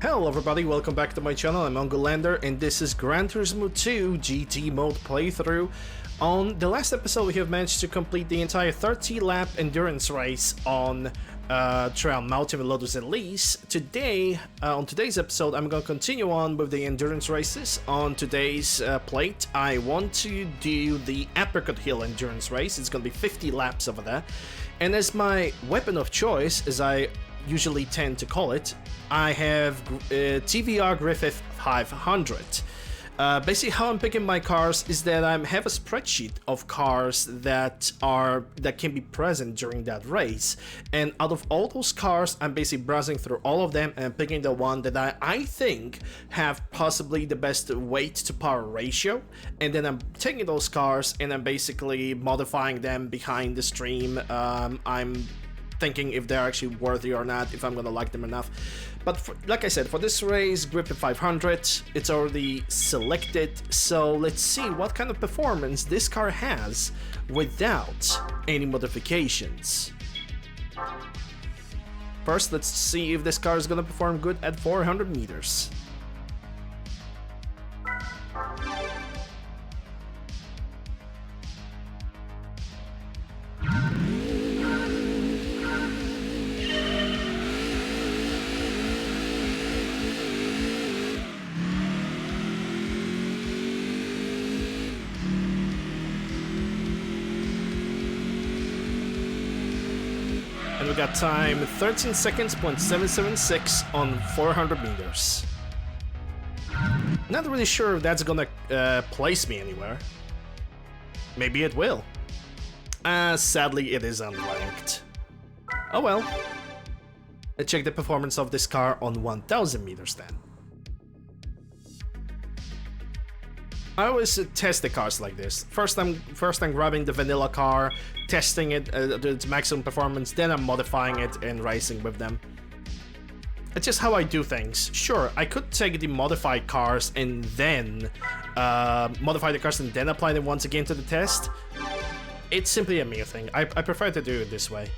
Hello everybody, welcome back to my channel. I'm UncleLander and this is Gran Turismo 2 GT mode playthrough. On the last episode we have managed to complete the entire 30-lap endurance race on Trail Mountain with Lotus Elise. Today, on today's episode, I'm going to continue on with the endurance races. On today's plate, I want to do the Apricot Hill endurance race. It's going to be 50 laps over there. And as my weapon of choice, as I usually tend to call it, I have TVR Griffith 500. Basically, how I'm picking my cars is that I have a spreadsheet of cars that can be present during that race, and out of all those cars, I'm basically browsing through all of them and picking the one that I think have possibly the best weight to power ratio, and then I'm taking those cars and I'm basically modifying them behind the stream. I'm thinking if they're actually worthy or not, if I'm gonna like them enough. But like I said, for this race, Griffith 500, it's already selected, so let's see what kind of performance this car has without any modifications. First, let's see if this car is gonna perform good at 400 meters. And we got time 13 seconds, .776 on 400 meters. Not really sure if that's gonna place me anywhere. Maybe it will. Sadly, it is unranked. Oh well. Let's check the performance of this car on 1000 meters then. I always test the cars like this. First I'm grabbing the vanilla car, testing it to its maximum performance, then I'm modifying it and racing with them. It's just how I do things. Sure, I could take the modified cars and then modify the cars and then apply them once again to the test. It's simply a me thing. I prefer to do it this way.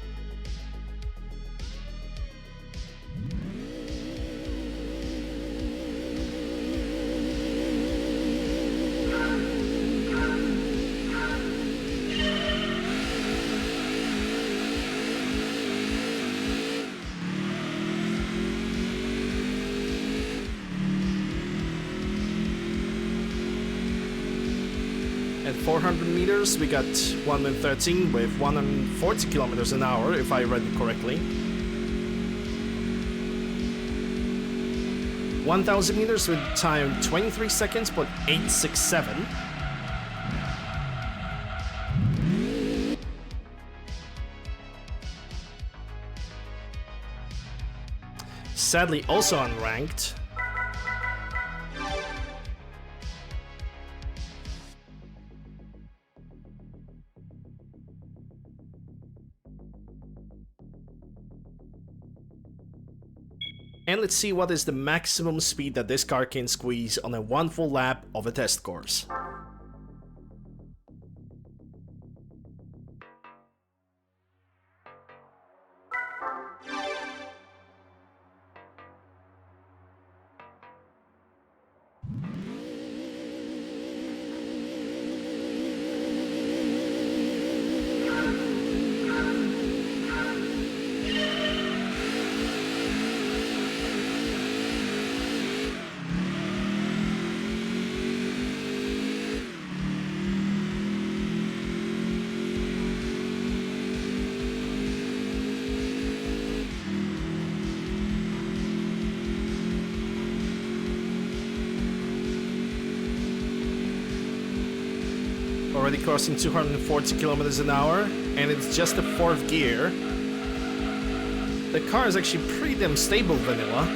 At 400 meters, we got 113 with 140 kilometers an hour, if I read it correctly. 1000 meters with time 23 seconds, but 867. Sadly, also unranked. And let's see what is the maximum speed that this car can squeeze on a one full lap of a test course. Already crossing 240 kilometers an hour, and it's just the 4th gear. The car is actually pretty damn stable vanilla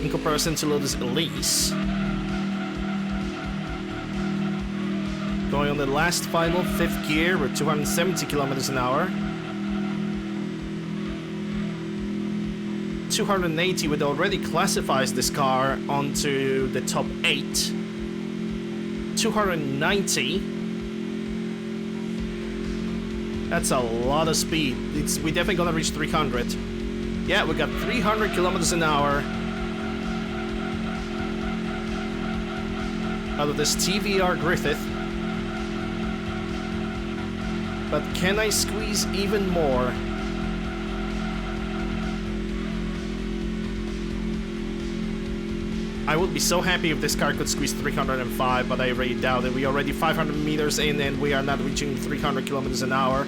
in comparison to Lotus Elise. Going on the last final 5th gear with 270 kilometers an hour. 280, which already classifies this car onto the top 8. 290. That's a lot of speed. We're definitely gonna reach 300. Yeah, we got 300 kilometers an hour. out of this TVR Griffith. But can I squeeze even more? I would be so happy if this car could squeeze 305, but I really doubt it. We are already 500 meters in and we are not reaching 300 kilometers an hour.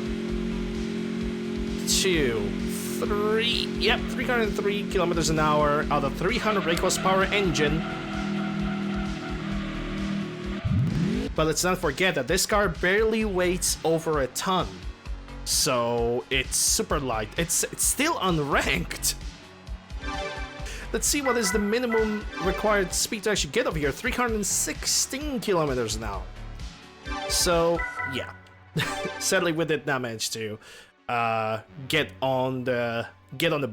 2, 3, yep, 303 kilometers an hour out of 300 brake horsepower engine. But let's not forget that this car barely weighs over a ton. So it's super light. It's still unranked. Let's see what is the minimum required speed to actually get over here. 316 kilometers an hour. So, yeah. Sadly, we did not manage to get on the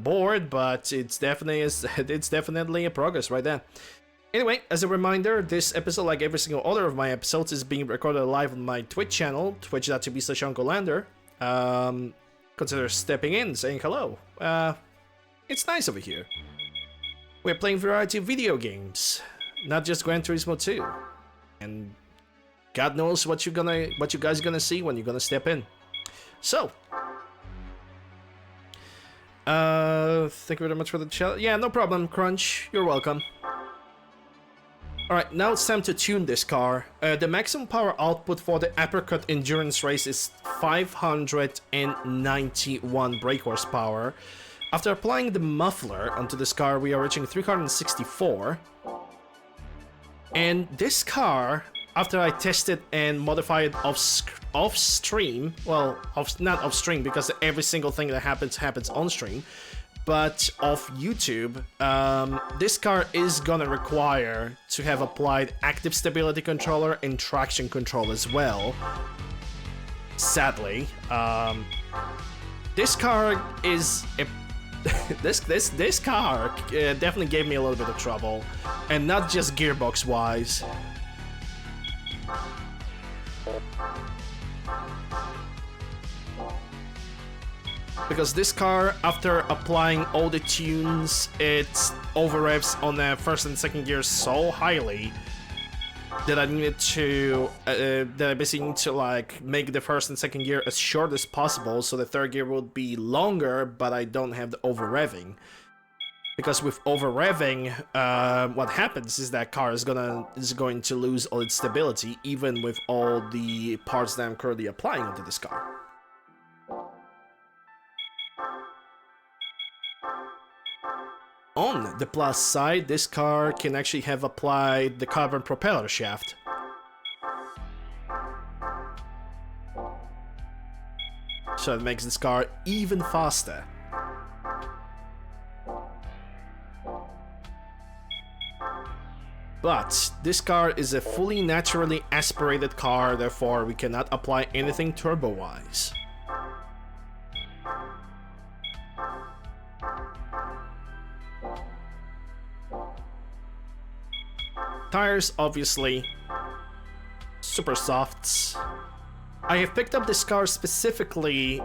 board, but it's definitely a progress right there. Anyway, as a reminder, this episode, like every single other of my episodes, is being recorded live on my Twitch channel, twitch.tv/UncleLander. Consider stepping in, saying hello. It's nice over here. We're playing a variety of video games, not just Gran Turismo 2. And God knows what you guys gonna see when you're gonna step in. So, thank you very much for the chat. Yeah, no problem, Crunch. You're welcome. Alright, now it's time to tune this car. The maximum power output for the Apricot endurance race is 591 brake horsepower. After applying the muffler onto this car, we are reaching 364. And this car, after I tested and modified off stream, well, not off stream because every single thing that happens on stream, but off YouTube, this car is gonna require to have applied active stability controller and traction control as well. Sadly, this car is a this car definitely gave me a little bit of trouble, and not just gearbox wise. Because this car, after applying all the tunes, it over revs on the first and second gear so highly that I needed to that I basically need to like make the first and second gear as short as possible, so the third gear would be longer, but I don't have the over revving. Because with over revving, what happens is that car is going to lose all its stability, even with all the parts that I'm currently applying onto this car. On the plus side, this car can actually have applied the carbon propeller shaft. So it makes this car even faster. But this car is a fully naturally aspirated car, therefore we cannot apply anything turbo-wise. Tires, obviously, super softs. I have picked up this car specifically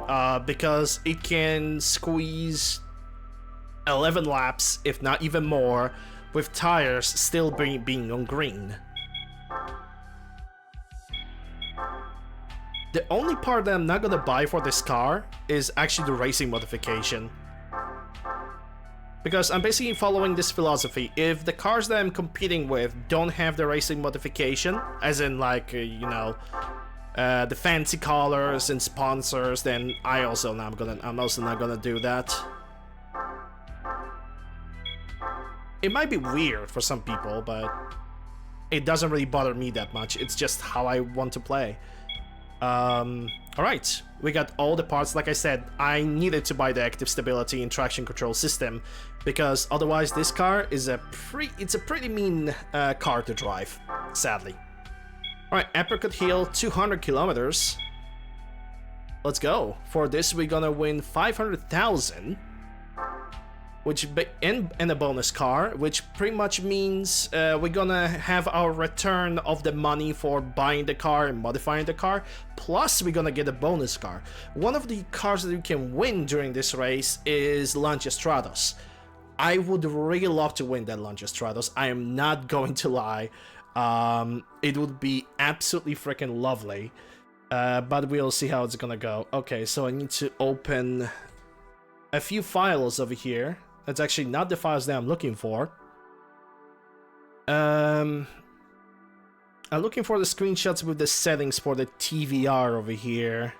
because it can squeeze 11 laps, if not even more, with tires still being on green. The only part that I'm not gonna buy for this car is actually the racing modification. Because I'm basically following this philosophy. If the cars that I'm competing with don't have the racing modification, as in like, you know, the fancy colors and sponsors, then I'm also not gonna do that. It might be weird for some people, but it doesn't really bother me that much. It's just how I want to play. Alright, we got all the parts. Like I said, I needed to buy the active stability and traction control system, because otherwise this car is a pretty mean car to drive, sadly. Alright, Apricot Hill, 200 kilometers. Let's go. For this, we're gonna win 500,000, which and a bonus car, which pretty much means we're gonna have our return of the money for buying the car and modifying the car, plus we're gonna get a bonus car. One of the cars that you can win during this race is Lancia Stratos. I would really love to win that Lancia Stratos, I am not going to lie. it would be absolutely freaking lovely. But we'll see how it's gonna go. Okay, so I need to open a few files over here. That's actually not the files that I'm looking for. I'm looking for the screenshots with the settings for the TVR over here.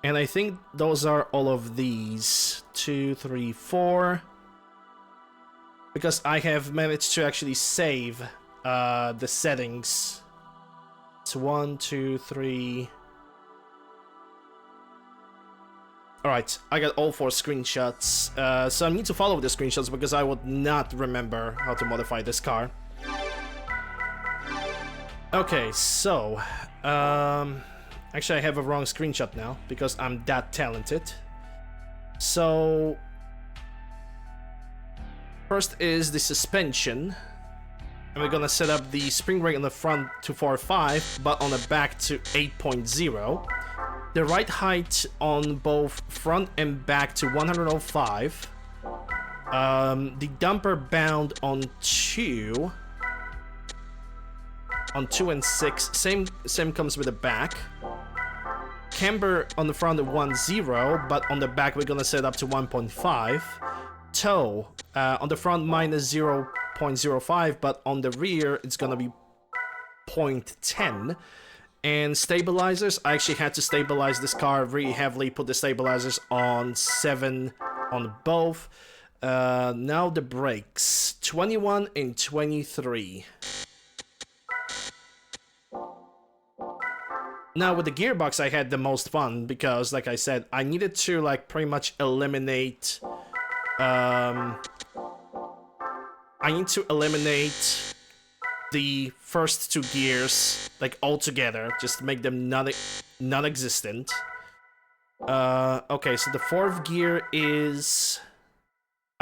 And I think those are all of these. 2, 3, 4. Because I have managed to actually save the settings. It's 1, 2, 3. Alright, I got all 4 screenshots. So I need to follow the screenshots because I would not remember how to modify this car. Okay, so... actually, I have a wrong screenshot now because I'm that talented. So... first is the suspension. And we're gonna set up the spring rate on the front to 4.5, but on the back to 8.0. The ride height on both front and back to 105. The dumper bound on 2. On 2 and 6. Same comes with the back. Camber on the front of 1.0, but on the back we're gonna set up to 1.5. Toe on the front minus 0.05, but on the rear it's gonna be 0.10. And stabilizers, I actually had to stabilize this car really heavily, put the stabilizers on 7 on both. Now the brakes, 21 and 23. Now with the gearbox I had the most fun because, like I said, I needed to like pretty much eliminate I need to eliminate the first 2 gears like altogether, just make them non-existent. Okay, so the 4th gear is...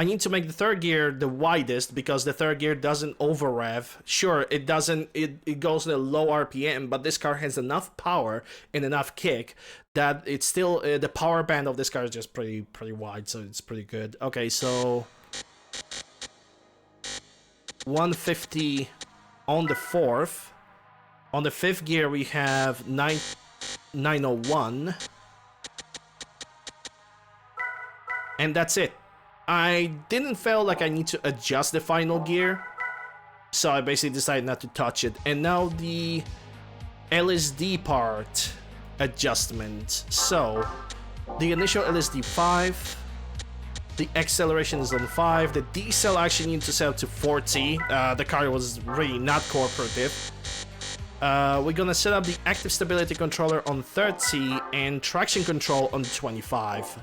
I need to make the 3rd gear the widest because the 3rd gear doesn't over rev. Sure, it doesn't, it goes at a low RPM, but this car has enough power and enough kick that it's still, the power band of this car is just pretty wide, so it's pretty good. Okay, so 150 on the 4th. On the 5th gear we have 901. And that's it. I didn't feel like I need to adjust the final gear, so I basically decided not to touch it. And now the LSD part adjustment. So the initial LSD 5, the acceleration is on 5, the decel actually needs to set up to 40. The car was really not cooperative. We're gonna set up the active stability controller on 30 and traction control on 25.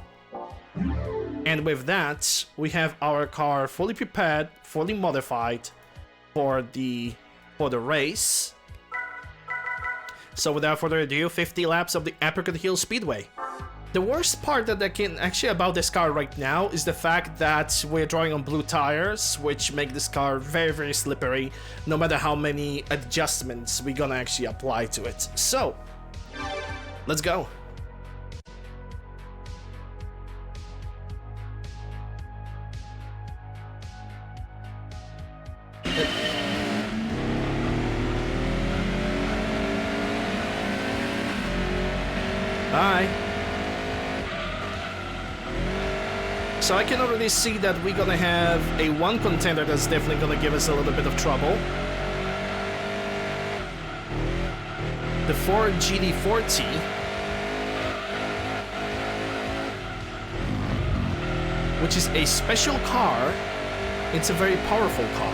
And with that, we have our car fully prepared, fully modified for the race. So without further ado, 50 laps of the Apricot Hill Speedway. The worst part that I can actually about this car right now is the fact that we're drawing on blue tires, which make this car very slippery, no matter how many adjustments we're gonna actually apply to it. So, let's go. Hi. So I can already see that we're gonna have a 1 contender that's definitely gonna give us a little bit of trouble. The Ford GT40. Which is a special car. It's a very powerful car.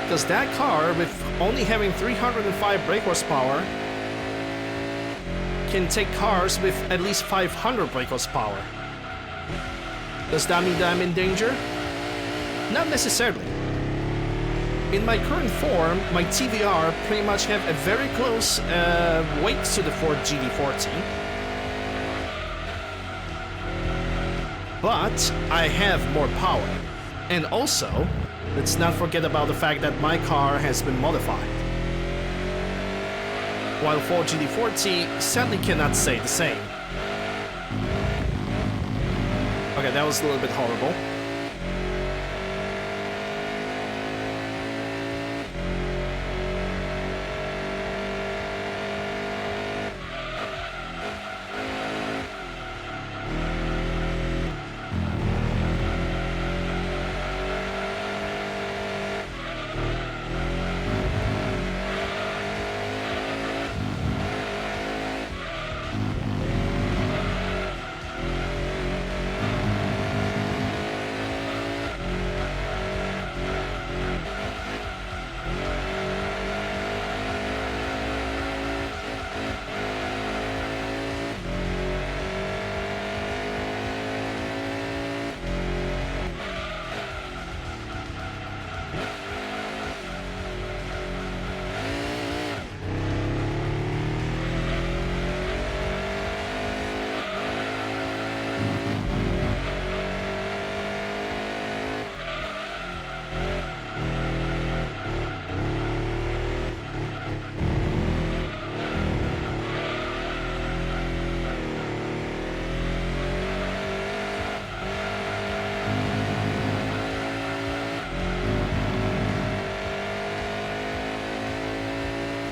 Because that car, with only having 305 brake horsepower, can take cars with at least 500 brake horsepower. Does that mean that I'm in danger? Not necessarily. In my current form, my TVR pretty much have a very close weight to the Ford GT40. But I have more power. And also, let's not forget about the fact that my car has been modified. While Ford GT40 sadly cannot say the same. Okay, that was a little bit horrible.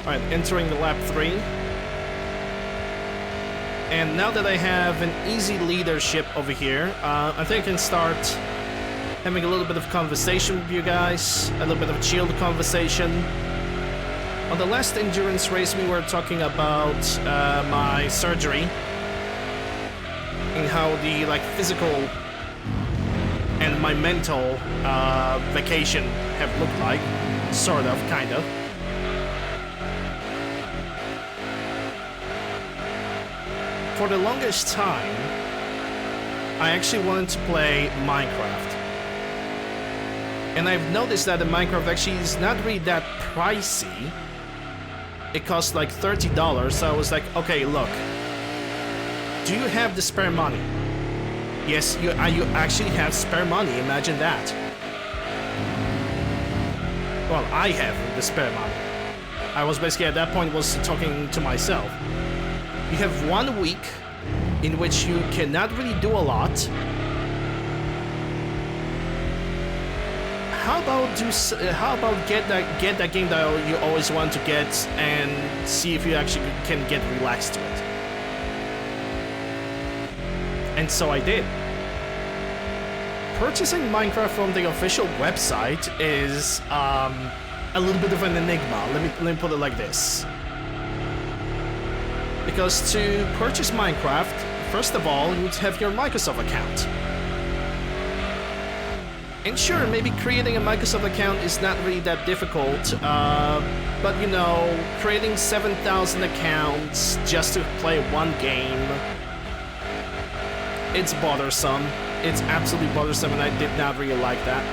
Alright, entering the lap 3. And now that I have an easy leadership over here, I think I can start having a little bit of conversation with you guys, a little bit of chilled conversation. On the last endurance race we were talking about my surgery and how the physical and my mental vacation have looked like, sort of, kind of. For the longest time, I actually wanted to play Minecraft. And I've noticed that the Minecraft actually is not really that pricey. It costs like $30, so I was like, okay, look. Do you have the spare money? Yes, you actually have spare money, imagine that. Well, I have the spare money. I was basically at that point was talking to myself. You have 1 week in which you cannot really do a lot. How about get that game that you always want to get and see if you actually can get relaxed to it. And so I did. Purchasing Minecraft from the official website is a little bit of an enigma. Let me put it like this. Because to purchase Minecraft, first of all, you would have your Microsoft account. And sure, maybe creating a Microsoft account is not really that difficult, but you know, creating 7,000 accounts just to play one game, it's bothersome. It's absolutely bothersome, and I did not really like that.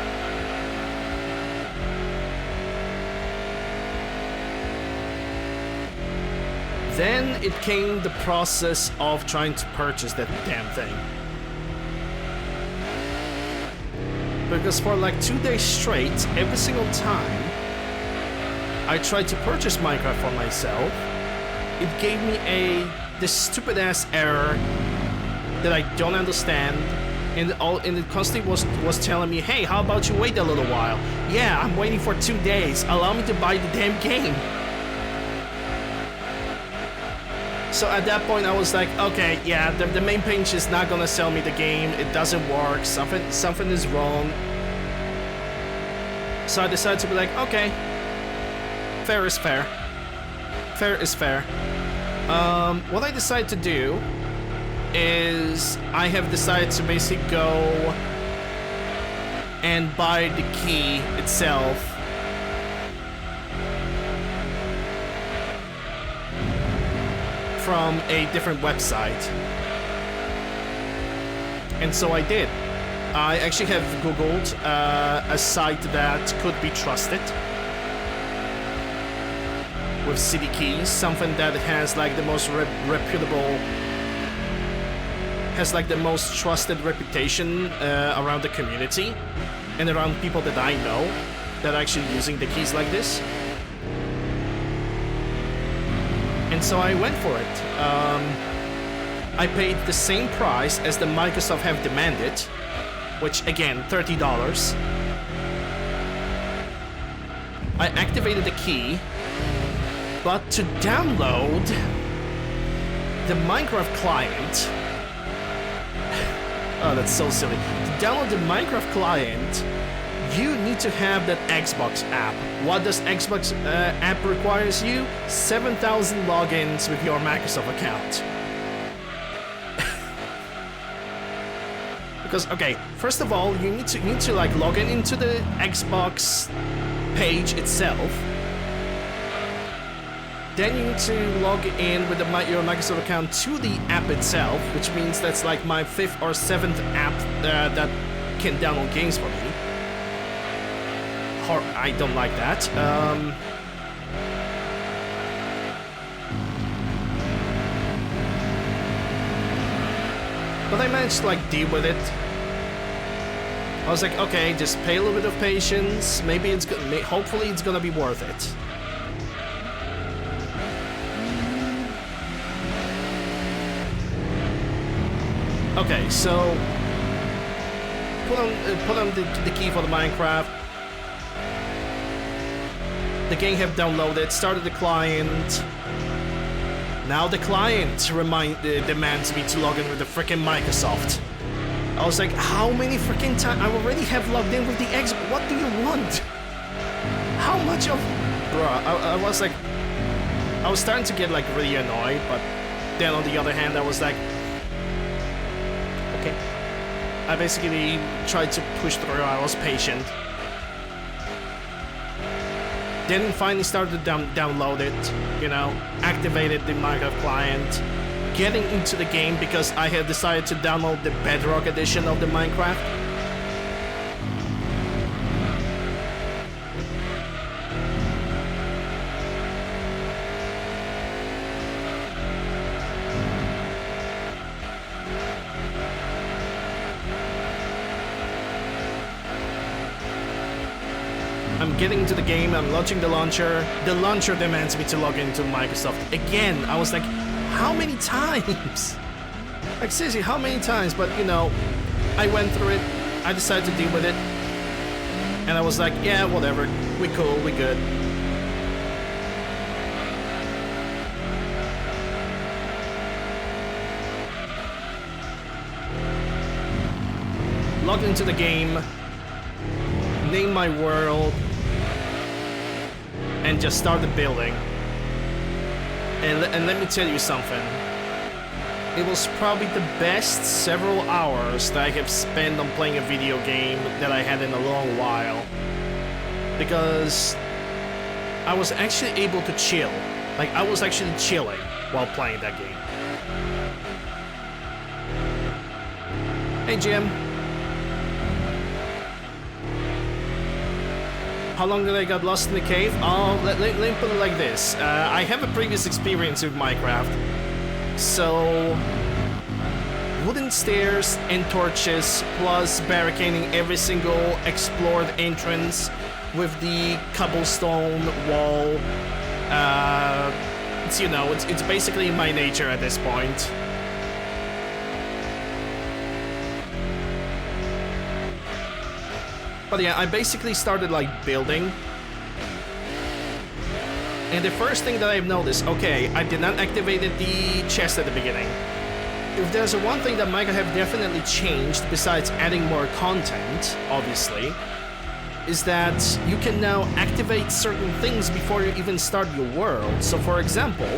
Then it came the process of trying to purchase that damn thing. Because for like 2 days straight, every single time I tried to purchase Minecraft for myself, it gave me this stupid ass error that I don't understand, and it constantly was telling me, hey, how about you wait a little while? Yeah, I'm waiting for 2 days. Allow me to buy the damn game. So at that point I was like, okay, yeah, the main page is not gonna sell me the game. It doesn't work. Something is wrong. So I decided to be like, okay, fair is fair. Fair is fair. What I decided to do is I have decided to basically go and buy the key itself. From a different website. And so I did. I actually have Googled a site that could be trusted with city keys, something that has like the most reputable, has like the most trusted reputation around the community and around people that I know that are actually using the keys like this. And so I went for it. I paid the same price as the Microsoft have demanded, which again, $30. I activated the key, but to download the Minecraft client... Oh, that's so silly. To download the Minecraft client, you need to have that Xbox app. What does Xbox app requires you? 7,000 logins with your Microsoft account. Because, okay, first of all, you need to like log into the Xbox page itself. Then you need to log in with your Microsoft account to the app itself, which means that's like my 5th or 7th app that can download games for me. I don't like that. But I managed to like deal with it. I was like, okay, just pay a little bit of patience. Maybe it's good. Hopefully, it's gonna be worth it. Okay, so put on the key for the Minecraft. The game have downloaded, started the client. Now the client demands me to log in with the freaking Microsoft. I was like, how many freaking times? I already have logged in with the X. What do you want? How much of... Bruh, I was like... I was starting to get like really annoyed, but then on the other hand, I was like... Okay. I basically tried to push through, I was patient. Then finally started to download it, you know, activated the Minecraft client, getting into the game because I had decided to download the Bedrock edition of the Minecraft. I'm getting into the game, I'm launching the launcher. The launcher demands me to log into Microsoft. Again, I was like, how many times? Like seriously, how many times? But you know, I went through it, I decided to deal with it. And I was like, yeah, whatever, we cool, we good. Logged into the game, name my world, and just started building. And let me tell you something. It was probably the best several hours that I have spent on playing a video game that I had in a long while. Because I was actually able to chill. Like, I was actually chilling while playing that game. Hey, Jim. How long did I got lost in the cave? Oh, let me put it like this. I have a previous experience with Minecraft. So, wooden stairs and torches, plus barricading every single explored entrance with the cobblestone wall. It's, you know, it's basically my nature at this point. But yeah, I basically started like building. And the first thing that I've noticed, okay, I did not activate the chest at the beginning. If there's one thing that Minecraft have definitely changed, besides adding more content, obviously, is that you can now activate certain things before you even start your world. So for example,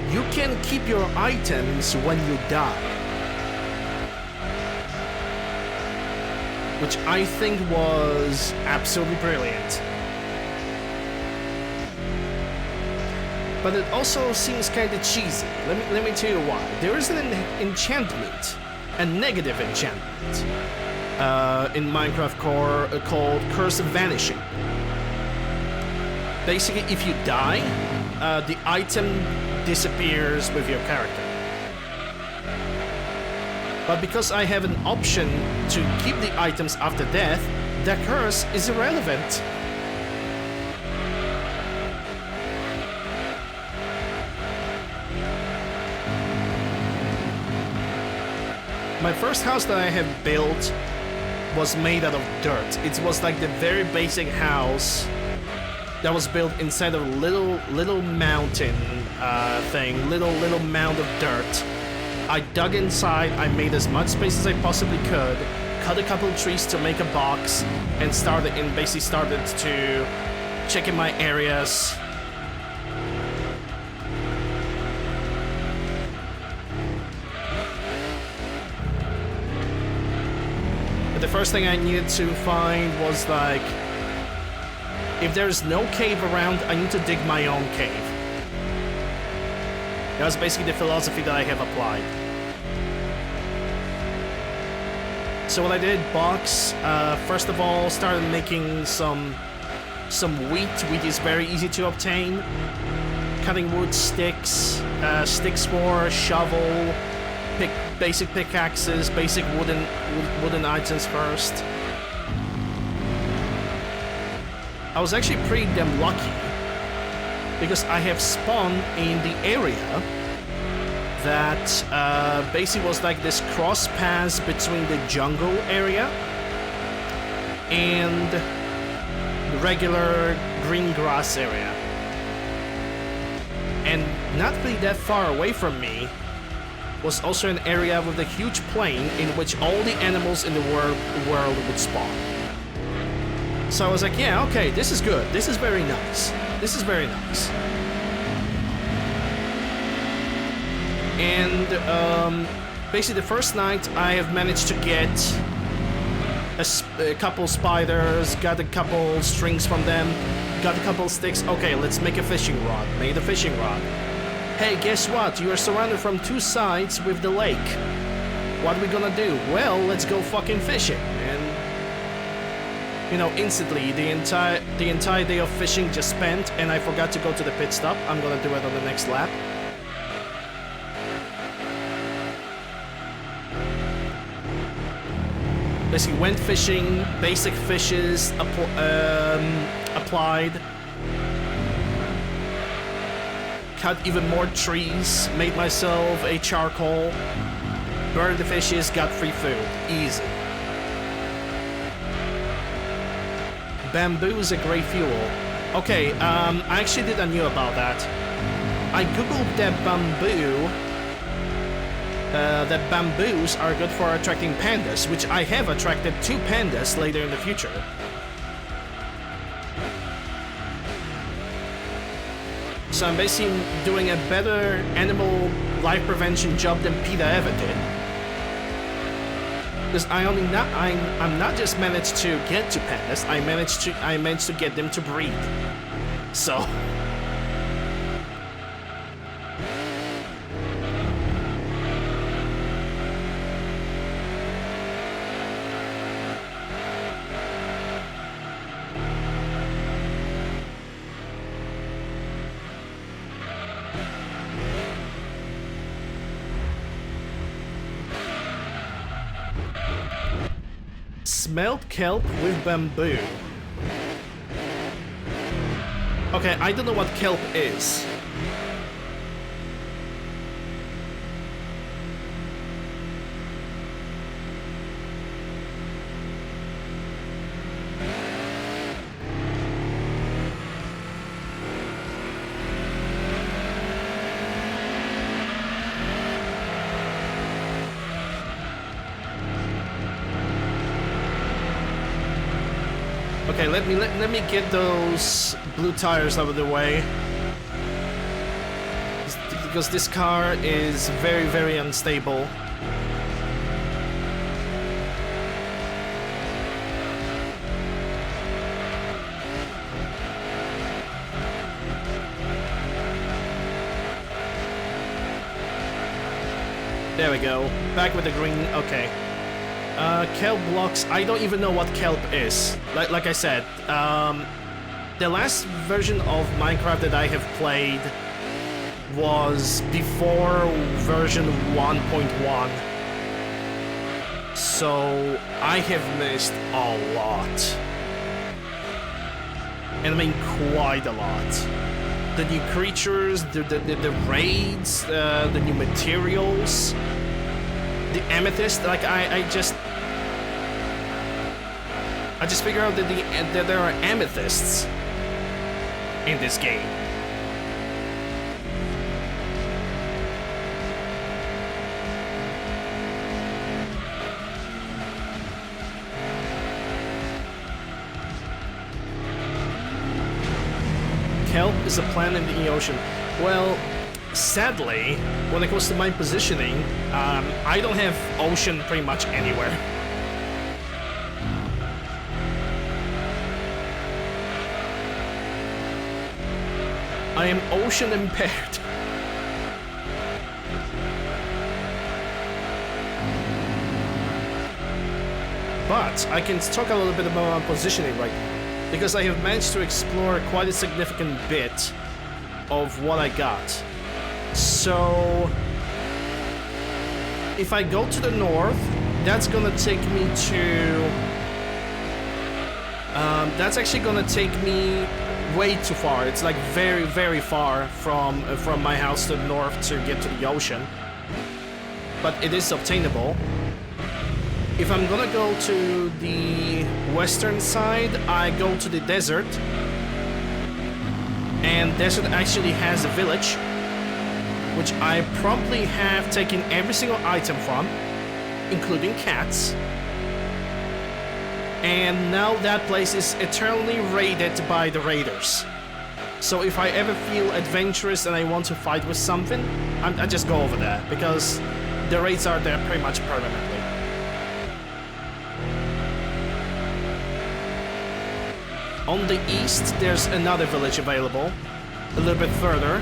you can keep your items when you die. Which I think was absolutely brilliant. But it also seems kind of cheesy. Let me tell you why. There is an enchantment, a negative enchantment, in Minecraft Core called Curse of Vanishing. Basically, if you die, the item disappears with your character. But because I have an option to keep the items after death, the curse is irrelevant. my first house that I have built was made out of dirt. It was like the very basic house that was built inside of a little mountain thing, little mound of dirt. I dug inside, I made as much space as I possibly could, cut a couple trees to make a box, and basically started to check in my areas. But the first thing I needed to find was like, if there's no cave around, I need to dig my own cave. That was basically the philosophy that I have applied. So what I did, box, first of all, started making some wheat. Wheat is very easy to obtain. Cutting wood, sticks, sticks for shovel, basic pickaxes, basic wooden items first. I was actually pretty damn lucky because I have spawned in the area that basically was like this cross pass between the jungle area and the regular green grass area. And not really that far away from me was also an area with a huge plain in which all the animals in the world would spawn. So I was like, yeah, okay, this is good. This is very nice. This is very nice. And basically the first night I have managed to get a couple spiders, got a couple strings from them, got a couple sticks. Okay, let's make a fishing rod. Made a fishing rod. Hey, guess what? You are surrounded from two sides with the lake. What are we gonna do? Well, let's go fucking fishing. And you know, instantly the entire day of fishing just spent, and I forgot to go to the pit stop. I'm gonna do it on the next lap. Basically went fishing, basic fishes applied, cut even more trees, made myself a charcoal, burned the fishes, got free food, easy. Bamboo is a great fuel. Okay, I actually didn't know about that. I googled that bamboos are good for attracting pandas, which I have attracted 2 pandas later in the future. So I'm basically doing a better animal life prevention job than PETA ever did. Because I'm not just managed to get to pandas, I managed to get them to breed. So smelt kelp with bamboo. Okay, I don't know what kelp is. Okay, let me get those blue tires out of the way, because this car is very, very unstable. There we go. Back with the green. Okay. Kelp blocks, I don't even know what kelp is. Like I said, the last version of Minecraft that I have played was before version 1.1. So I have missed a lot. And I mean quite a lot. The new creatures, the raids, the new materials, the amethyst. Like I just figured out that that there are amethysts in this game. Kelp is a plant in the ocean. Well, sadly, when it comes to my positioning, I don't have ocean pretty much anywhere. I am ocean impaired. But I can talk a little bit about my positioning right now, because I have managed to explore quite a significant bit of what I got. So if I go to the north, that's gonna take me to that's actually gonna take me way too far. It's like very, very far from my house to the north to get to the ocean, but it is obtainable. If I'm gonna go to the western side, I go to the desert, and desert actually has a village, which I promptly have taken every single item from, including cats. And now that place is eternally raided by the raiders. So if I ever feel adventurous and I want to fight with something, I just go over there, because the raids are there pretty much permanently. On the east, there's another village available, a little bit further.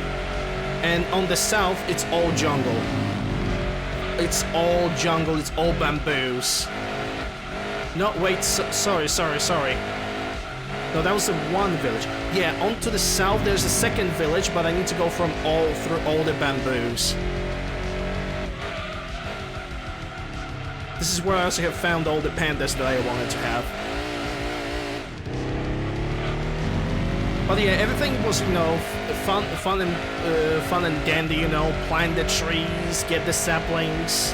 And on the south, it's all jungle. It's all jungle, it's all bamboos. No, wait, sorry. No, that was the one village. Yeah, on to the south, there's a second village, but I need to go through all the bamboos. This is where I also have found all the pandas that I wanted to have. But yeah, everything was, you know, fun and dandy, you know, plant the trees, get the saplings,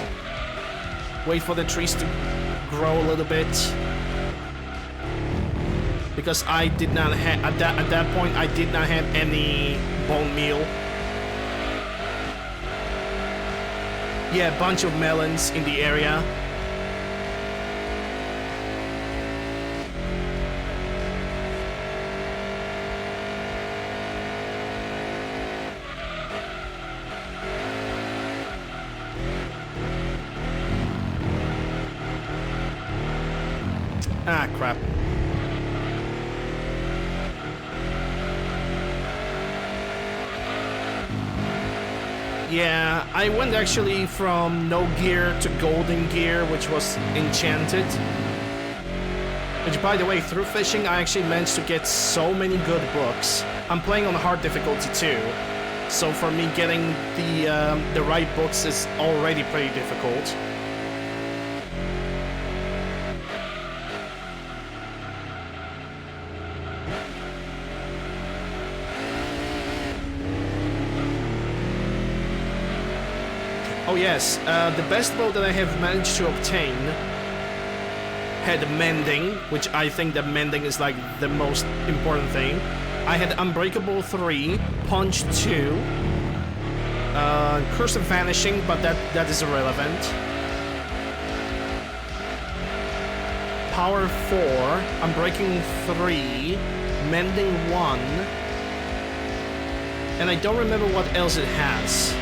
wait for the trees to grow a little bit. Because I did not have, at that point, I did not have any bone meal. Yeah, a bunch of melons in the area. Ah, crap. Yeah, I went actually from no gear to golden gear, which was enchanted. Which, by the way, through fishing, I actually managed to get so many good books. I'm playing on hard difficulty too, so for me getting the right books is already pretty difficult. Oh yes, the best bow that I have managed to obtain had mending, which I think that mending is like the most important thing. I had Unbreakable 3, Punch 2, Curse of Vanishing, but that is irrelevant. Power 4, Unbreaking 3, Mending 1, and I don't remember what else it has.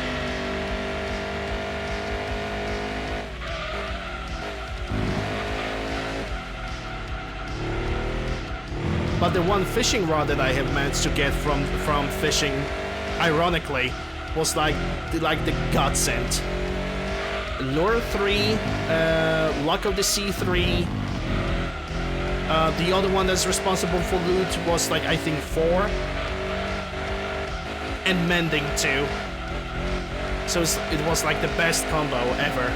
But the one fishing rod that I have managed to get from fishing, ironically, was like the godsend. Lure 3, Luck of the Sea 3. The other one that's responsible for loot was like, I think 4. And Mending 2. So it was like the best combo ever.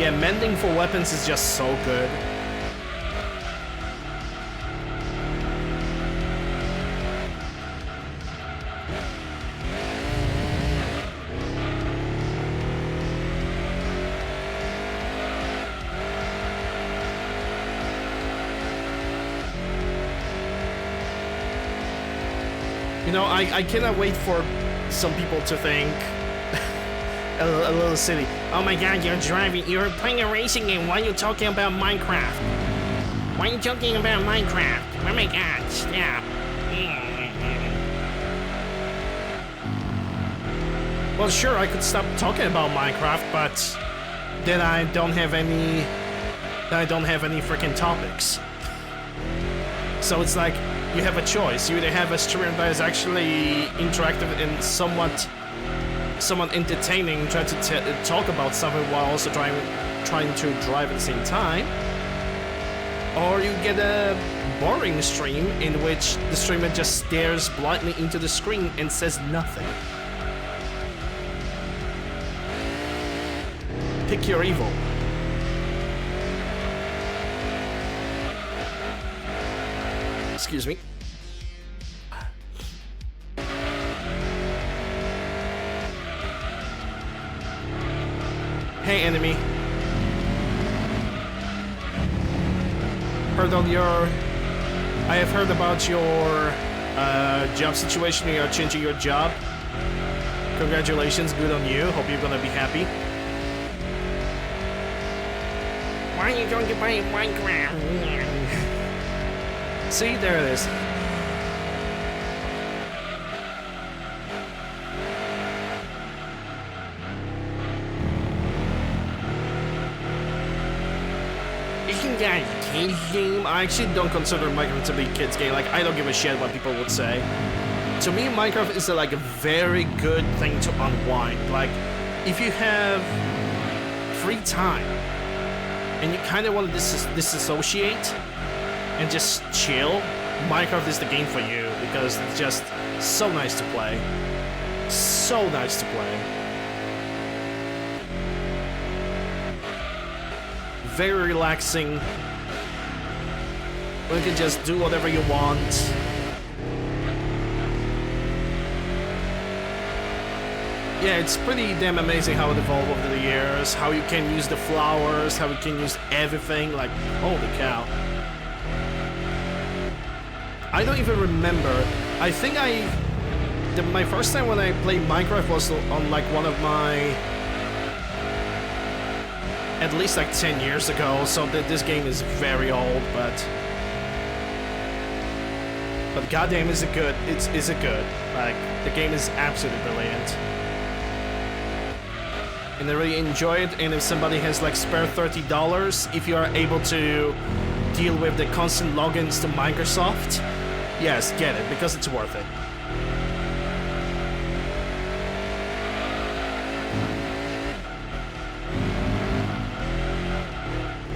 Yeah, mending for weapons is just so good. You know, I cannot wait for some people to think a little silly. Oh my god, you're playing a racing game, why are you talking about Minecraft? Why are you talking about Minecraft? Oh my god, stop. Well, sure, I could stop talking about Minecraft, but then I don't have any freaking topics. So it's like, you have a choice. You either have a streamer that is actually interactive and somewhat entertaining, trying to talk about something while also trying to drive at the same time, or you get a boring stream in which the streamer just stares blindly into the screen and says nothing. Pick your evil. Excuse me. Hey, enemy. I have heard about your job situation. You are changing your job. Congratulations, good on you. Hope you're gonna be happy. Why are you going to buy Minecraft? See, there it is. Isn't that a kid's game? I actually don't consider Minecraft to be a kid's game. Like, I don't give a shit what people would say. To me, Minecraft is like a very good thing to unwind. Like, if you have free time and you kind of want to disassociate and just chill, Minecraft is the game for you because it's just so nice to play. So nice to play. Very relaxing. You can just do whatever you want. Yeah, it's pretty damn amazing how it evolved over the years, how you can use the flowers, how you can use everything, like, holy cow. I don't even remember. I think my first time when I played Minecraft was on like one of my, at least like 10 years ago, so this game is very old, but goddamn is it good. Is it good. Like, the game is absolutely brilliant. And I really enjoy it, and if somebody has like spare $30, if you are able to deal with the constant logins to Microsoft, yes, get it, because it's worth it.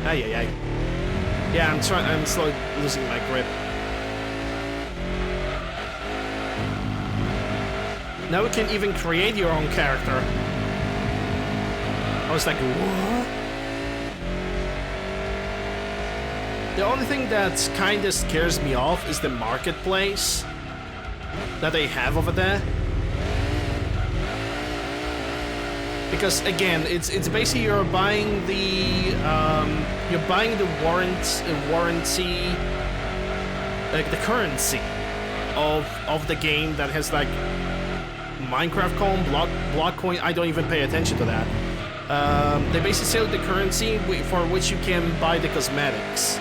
Ay. Yeah, I'm slowly losing my grip. Now we can even create your own character. I was like, what? The only thing that kinda scares me off is the marketplace that they have over there. Because again, it's basically you're buying the warranty, like the currency of the game that has like Minecraft coin, block coin. I don't even pay attention to that. They basically sell the currency for which you can buy the cosmetics.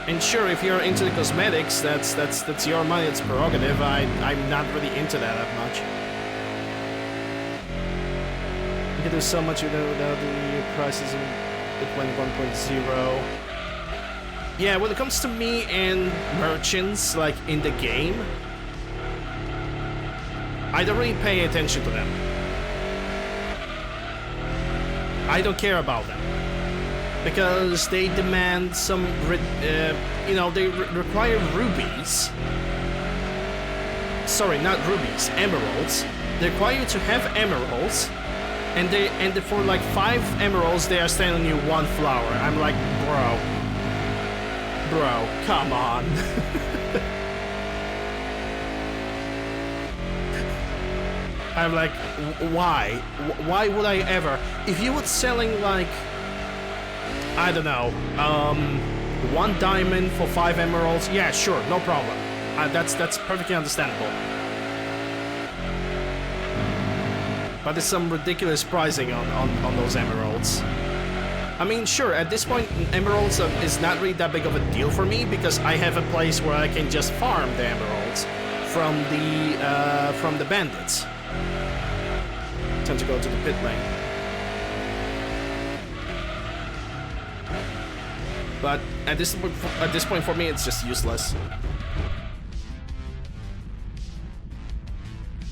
And sure, if you're into the cosmetics, that's your money, it's prerogative. I'm not really into that much. You can do so much without the prices it went 1.0. Yeah, when it comes to me and merchants, like in the game, I don't really pay attention to them. I don't care about them. Because they demand some, they require rubies. Sorry, not rubies, emeralds. They require you to have emeralds and for like 5 emeralds they are selling you 1 flower. I'm like, bro, come on. I'm like, why? Why would I ever? If you were selling like, I don't know, 1 diamond for 5 emeralds, yeah, sure, no problem. That's perfectly understandable. But there's some ridiculous pricing on those emeralds. I mean, sure, at this point, emeralds is not really that big of a deal for me because I have a place where I can just farm the emeralds from the bandits. Time to go to the pit lane. But at this point for me, it's just useless.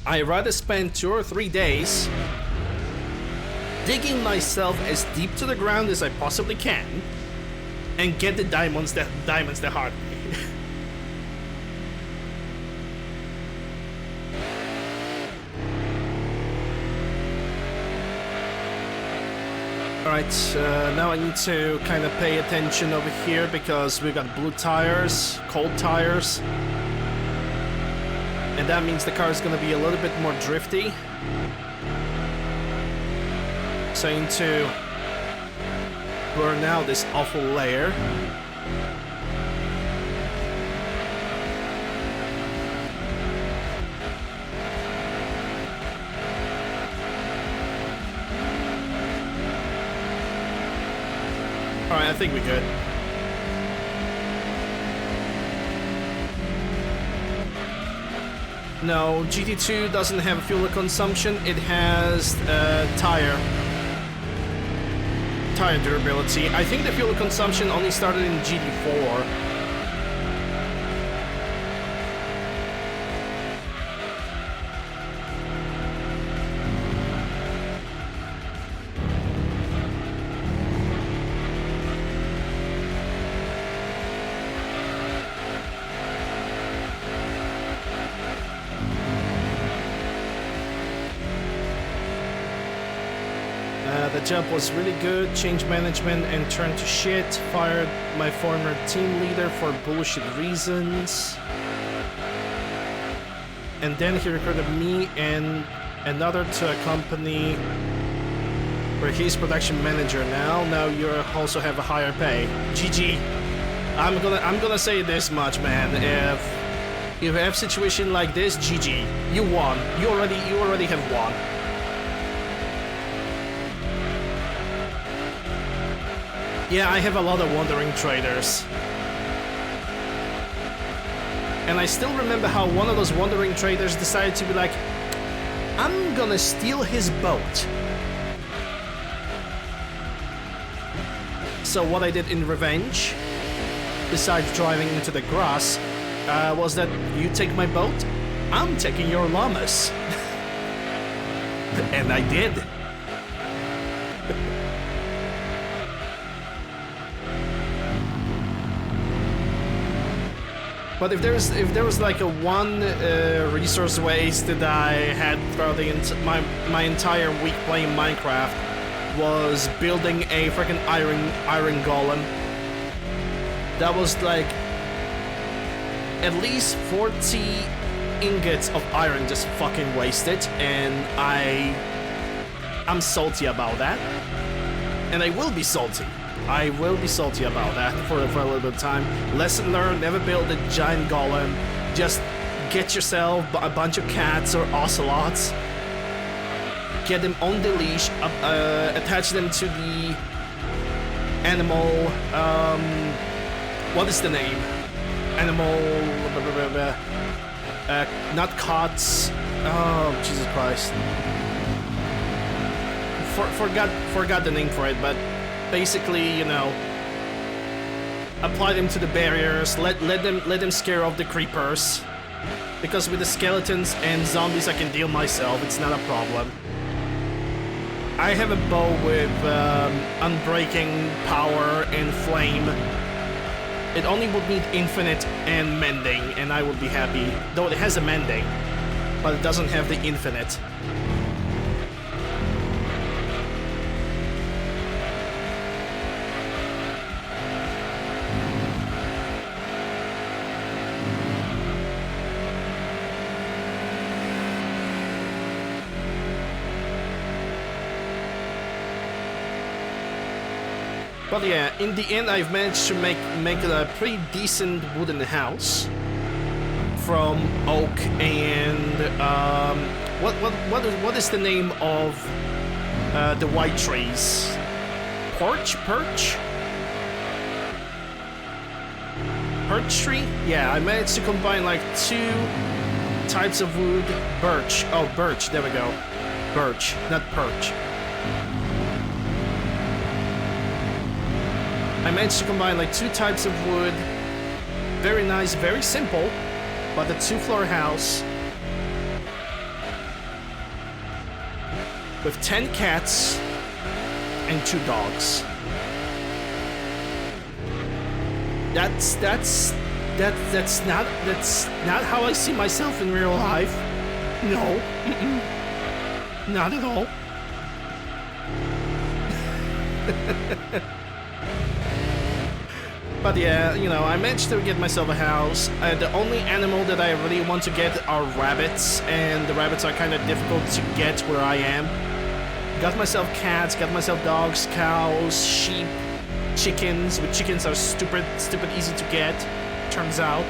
I'd rather spend 2 or 3 days digging myself as deep to the ground as I possibly can and get the diamonds that hard me. Alright, now I need to kind of pay attention over here because we've got blue tires, cold tires. And that means the car is going to be a little bit more drifty. So I need to burn out this awful layer. Alright, I think we're good. No, GT2 doesn't have fuel consumption, it has tire durability. I think the fuel consumption only started in GT4. The jump was really good, changed management and turned to shit, fired my former team leader for bullshit reasons. And then he recruited me and another to a company where he's production manager now. Now you also have a higher pay. GG. I'm gonna say this much, man. If you have a situation like this, GG. You won. You already have won. Yeah, I have a lot of wandering traders. And I still remember how one of those wandering traders decided to be like, I'm gonna steal his boat. So what I did in revenge, besides driving into the grass, was that you take my boat, I'm taking your llamas. And I did. But if there was like a one resource waste that I had throughout my entire week playing Minecraft was building a freaking iron golem. That was like at least 40 ingots of iron just fucking wasted, and I'm salty about that, and I will be salty. I will be salty about that for a little bit of time. Lesson learned, never build a giant golem. Just get yourself a bunch of cats or ocelots. Get them on the leash, attach them to the animal, what is the name? Animal, not cots, oh, Jesus Christ. Forgot the name for it, but basically, you know, apply them to the barriers, let them scare off the creepers, because with the skeletons and zombies I can deal myself, it's not a problem. I have a bow with unbreaking power and flame. It only would need infinite and mending, and I would be happy. Though it has a mending, but it doesn't have the infinite. But yeah, in the end, I've managed to make a pretty decent wooden house from oak and what is the name of the white trees? Perch tree? Yeah, I managed to combine like 2 types of wood. Birch. Oh, birch. There we go. Birch, not perch. I managed to combine like 2 types of wood. Very nice, very simple, but a 2-floor house with 10 cats and 2 dogs. That's not how I see myself in real life. No, not at all. But yeah, you know, I managed to get myself a house. The only animal that I really want to get are rabbits, and the rabbits are kind of difficult to get where I am. Got myself cats, got myself dogs, cows, sheep, chickens. But chickens are stupid easy to get, turns out.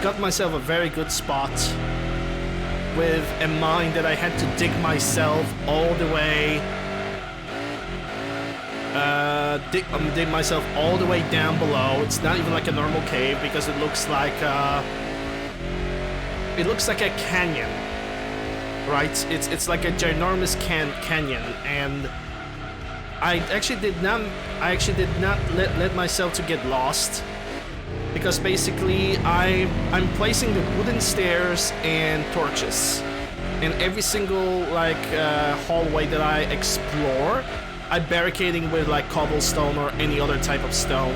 Got myself a very good spot with a mine that I had to dig myself all the way. Dig myself all the way down below. It's not even like a normal cave because it looks like a canyon, right? It's like a ginormous canyon, and I actually did not let myself to get lost. Because basically, I'm placing the wooden stairs and torches, and every single like hallway that I explore, I'm barricading with like cobblestone or any other type of stone.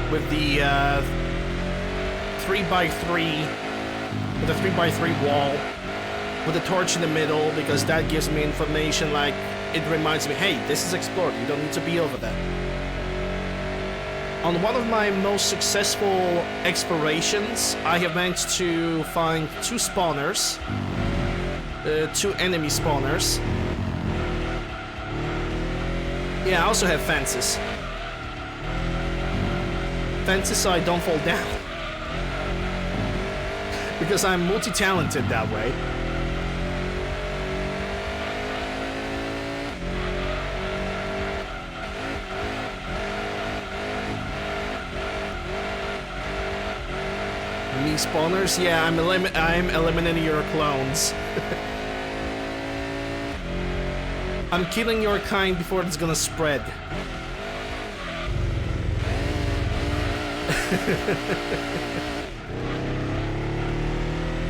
With the 3x3, with a 3x3 wall, with a torch in the middle, because that gives me information. Like, it reminds me, hey, this is explored. You don't need to be over there. On one of my most successful explorations, I have managed to find 2 spawners, 2 enemy spawners. Yeah, I also have fences. Fences so I don't fall down. Because I'm multi-talented that way. Me spawners? Yeah, I'm eliminating your clones. I'm killing your kind before it's gonna spread.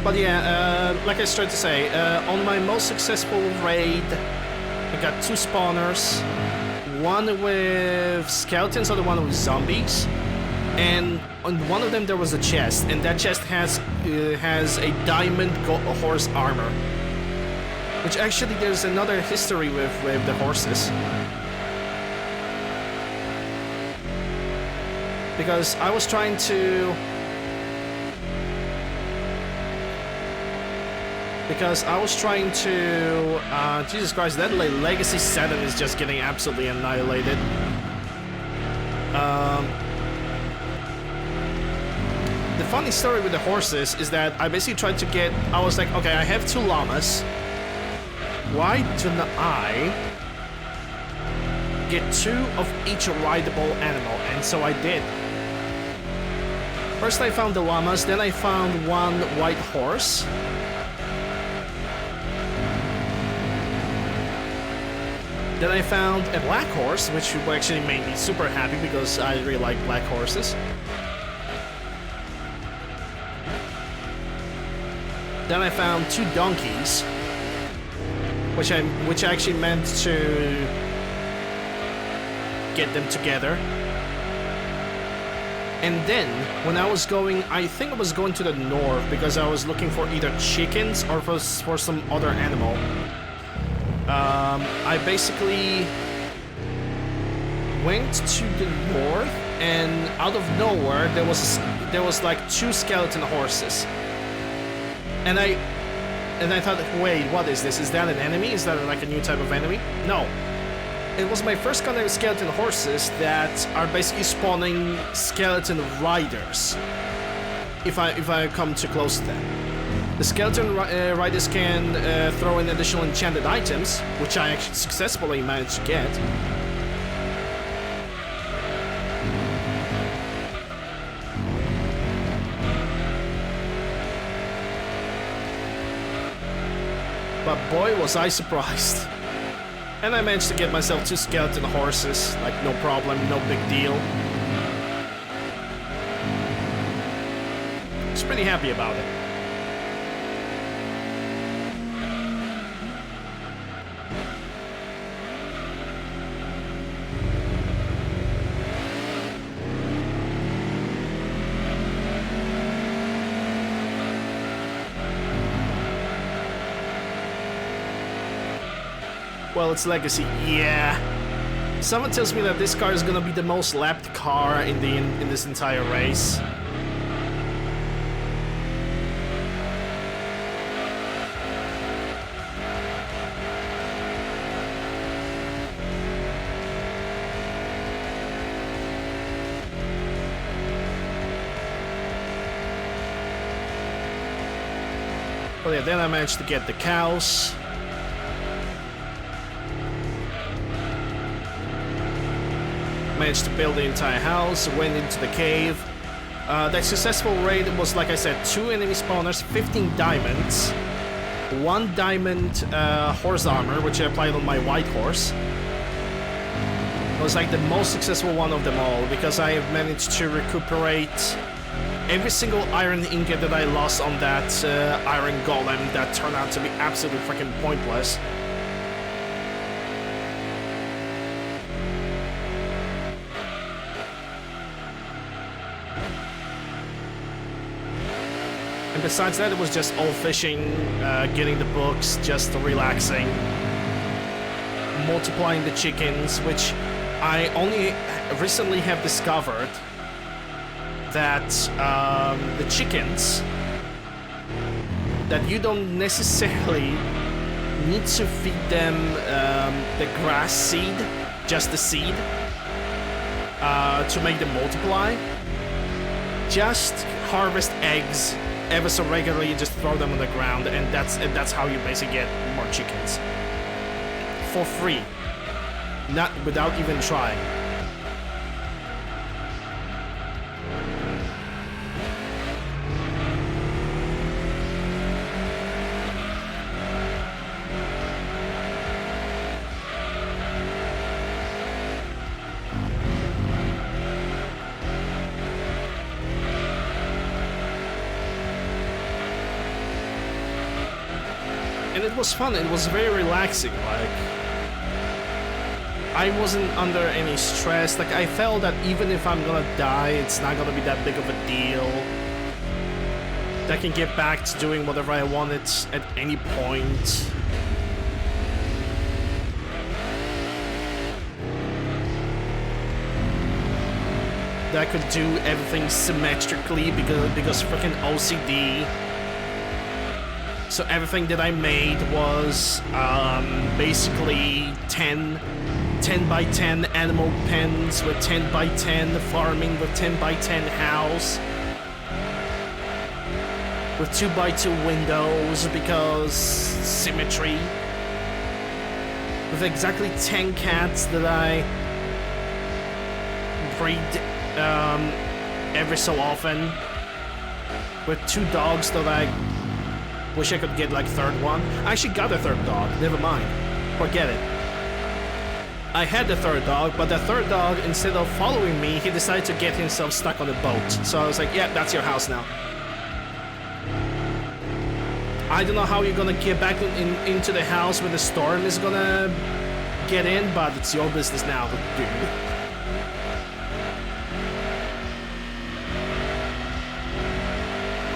But yeah, like I started to say, on my most successful raid, I got 2 spawners, one with skeletons, other one with zombies. And on one of them there was a chest, and that chest has a diamond horse armor. Which actually there's another history with the horses. Because I was trying to... Jesus Christ, that Legacy 7 is just getting absolutely annihilated. The funny story with the horses is that I basically tried to get... I was like, okay, I have 2 llamas. Why don't I get 2 of each rideable animal? And so I did. First I found the llamas, then I found 1 white horse. Then I found a black horse, which actually made me super happy because I really like black horses. Then I found 2 donkeys, which I actually meant to get them together. And then, when I was going, I think I was going to the north because I was looking for either chickens or for some other animal. I basically went to the north, and out of nowhere there was like 2 skeleton horses, and I thought, wait, what is this? Is that an enemy? Is that like a new type of enemy? No. It was my first encounter with skeleton horses that are basically spawning skeleton riders if I come too close to them. The skeleton riders can throw in additional enchanted items, which I actually successfully managed to get. But boy, was I surprised. And I managed to get myself 2 skeleton horses, like no problem, no big deal. I was pretty happy about it. Well, it's legacy, yeah. Someone tells me that this car is gonna be the most lapped car in this entire race. Well, yeah, then I managed to get the cows. Managed to build the entire house, went into the cave. That successful raid was, like I said, 2 enemy spawners, 15 diamonds, 1 diamond horse armor, which I applied on my white horse. It was like the most successful one of them all, because I have managed to recuperate every single iron ingot that I lost on that iron golem that turned out to be absolutely freaking pointless. And besides that, it was just all fishing, getting the books, just relaxing, multiplying the chickens, which I only recently have discovered that the chickens, that you don't necessarily need to feed them the grass seed, just the seed, to make them multiply. Just harvest eggs ever so regularly, just throw them on the ground, and that's how you basically get more chickens. For free. Not without even trying. And it was fun, it was very relaxing, like, I wasn't under any stress, like, I felt that even if I'm gonna die, it's not gonna be that big of a deal. I can get back to doing whatever I wanted at any point. That I could do everything symmetrically because freaking OCD. So everything that I made was basically 10 by 10 animal pens with 10 by 10 farming with 10 by 10 house with 2 by 2 windows because symmetry, with exactly 10 cats that I breed every so often, with 2 dogs that I wish I could get like 3rd one. I actually got a 3rd dog, never mind. Forget it. I had the 3rd dog, but the 3rd dog, instead of following me, he decided to get himself stuck on a boat. So I was like, yeah, that's your house now. I don't know how you're gonna get back into the house when the storm is gonna get in, but it's your business now, dude.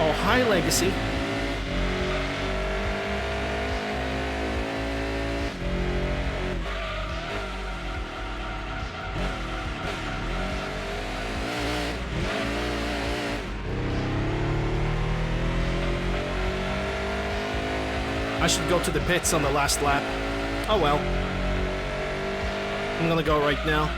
Oh, hi, Legacy. I should go to the pits on the last lap. Oh well. I'm gonna go right now.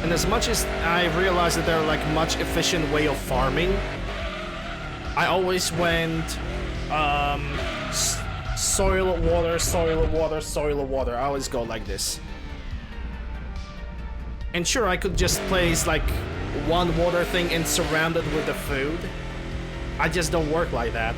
And as much as I realized that there are like much efficient way of farming, I always went soil, water, soil, water, soil, water. I always go like this. And sure, I could just place like one water thing and surround it with the food. I just don't work like that.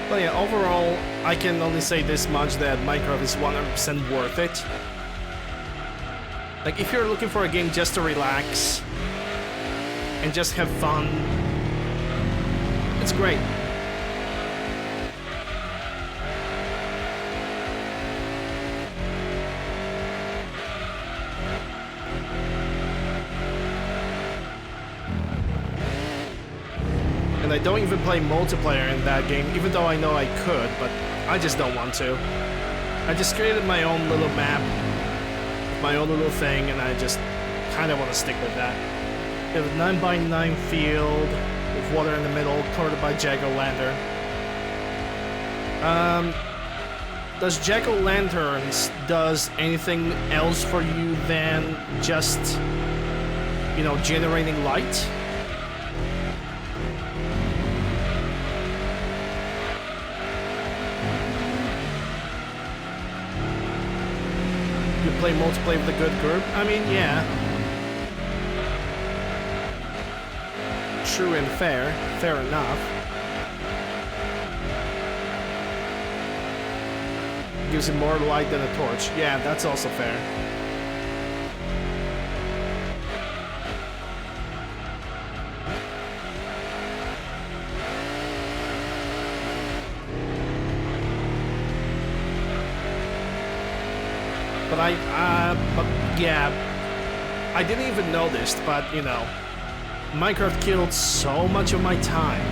But yeah, overall, I can only say this much, that Minecraft is 100% worth it. Like, if you're looking for a game just to relax and just have fun, it's great. And I don't even play multiplayer in that game, even though I know I could, but I just don't want to. I just created my own little map, my own little thing, and I just kind of want to stick with that. We have a 9x9 field with water in the middle, covered by jack-o'-lantern. Does jack-o'-lanterns does anything else for you than just, you know, generating light? Play multiplayer with a good group? I mean, yeah. True and fair. Fair enough. Gives it more light than a torch. Yeah, that's also fair. But yeah, I didn't even know this, but you know, Minecraft killed so much of my time.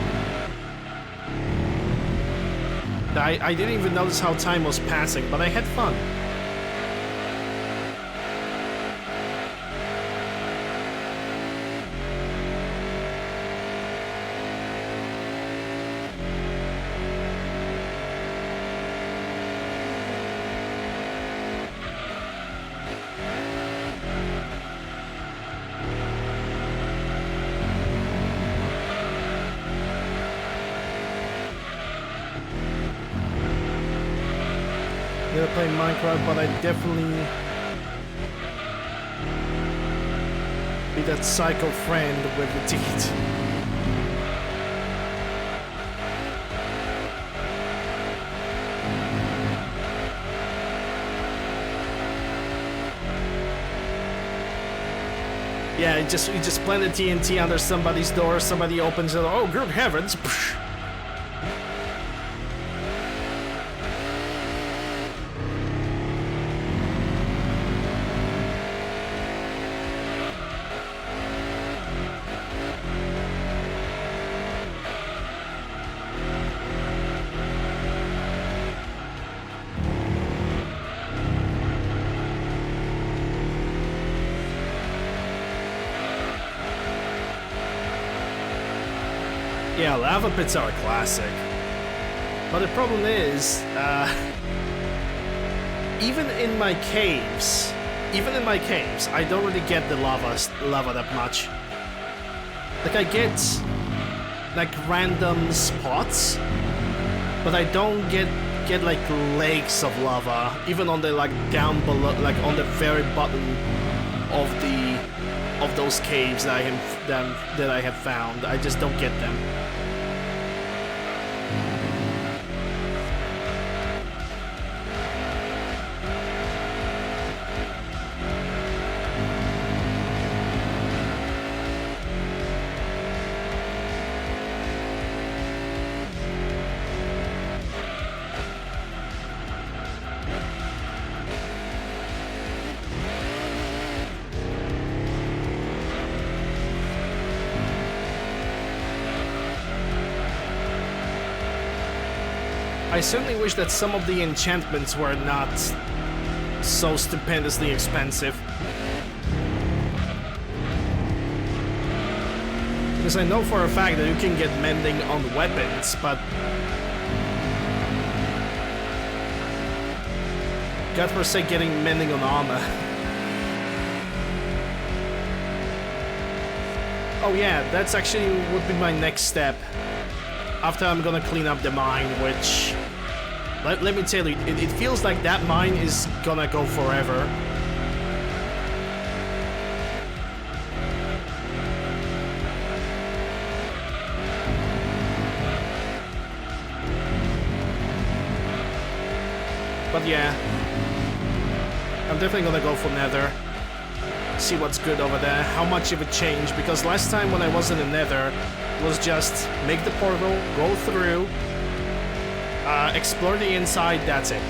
I didn't even notice how time was passing, but I had fun. Never played Minecraft, but I definitely be that psycho friend with the teeth. Yeah, you just planted TNT under somebody's door, somebody opens it, oh good heavens! Yeah, lava pits are a classic. But the problem is, even in my caves, I don't really get the lava that much. Like, I get, like, random spots, but I don't get get like lakes of lava, even on the like down below, like on the very bottom of those caves that I have found. I just don't get them. I certainly wish that some of the enchantments were not so stupendously expensive. Because I know for a fact that you can get mending on weapons, but God forsake getting mending on armor. Oh yeah, that's actually would be my next step. After I'm gonna clean up the mine, which... Let me tell you, it feels like that mine is gonna go forever. But yeah, I'm definitely gonna go for Nether. See what's good over there, how much of it changed, because last time when I was in the Nether, was just make the portal, go through, explore the inside, that's it.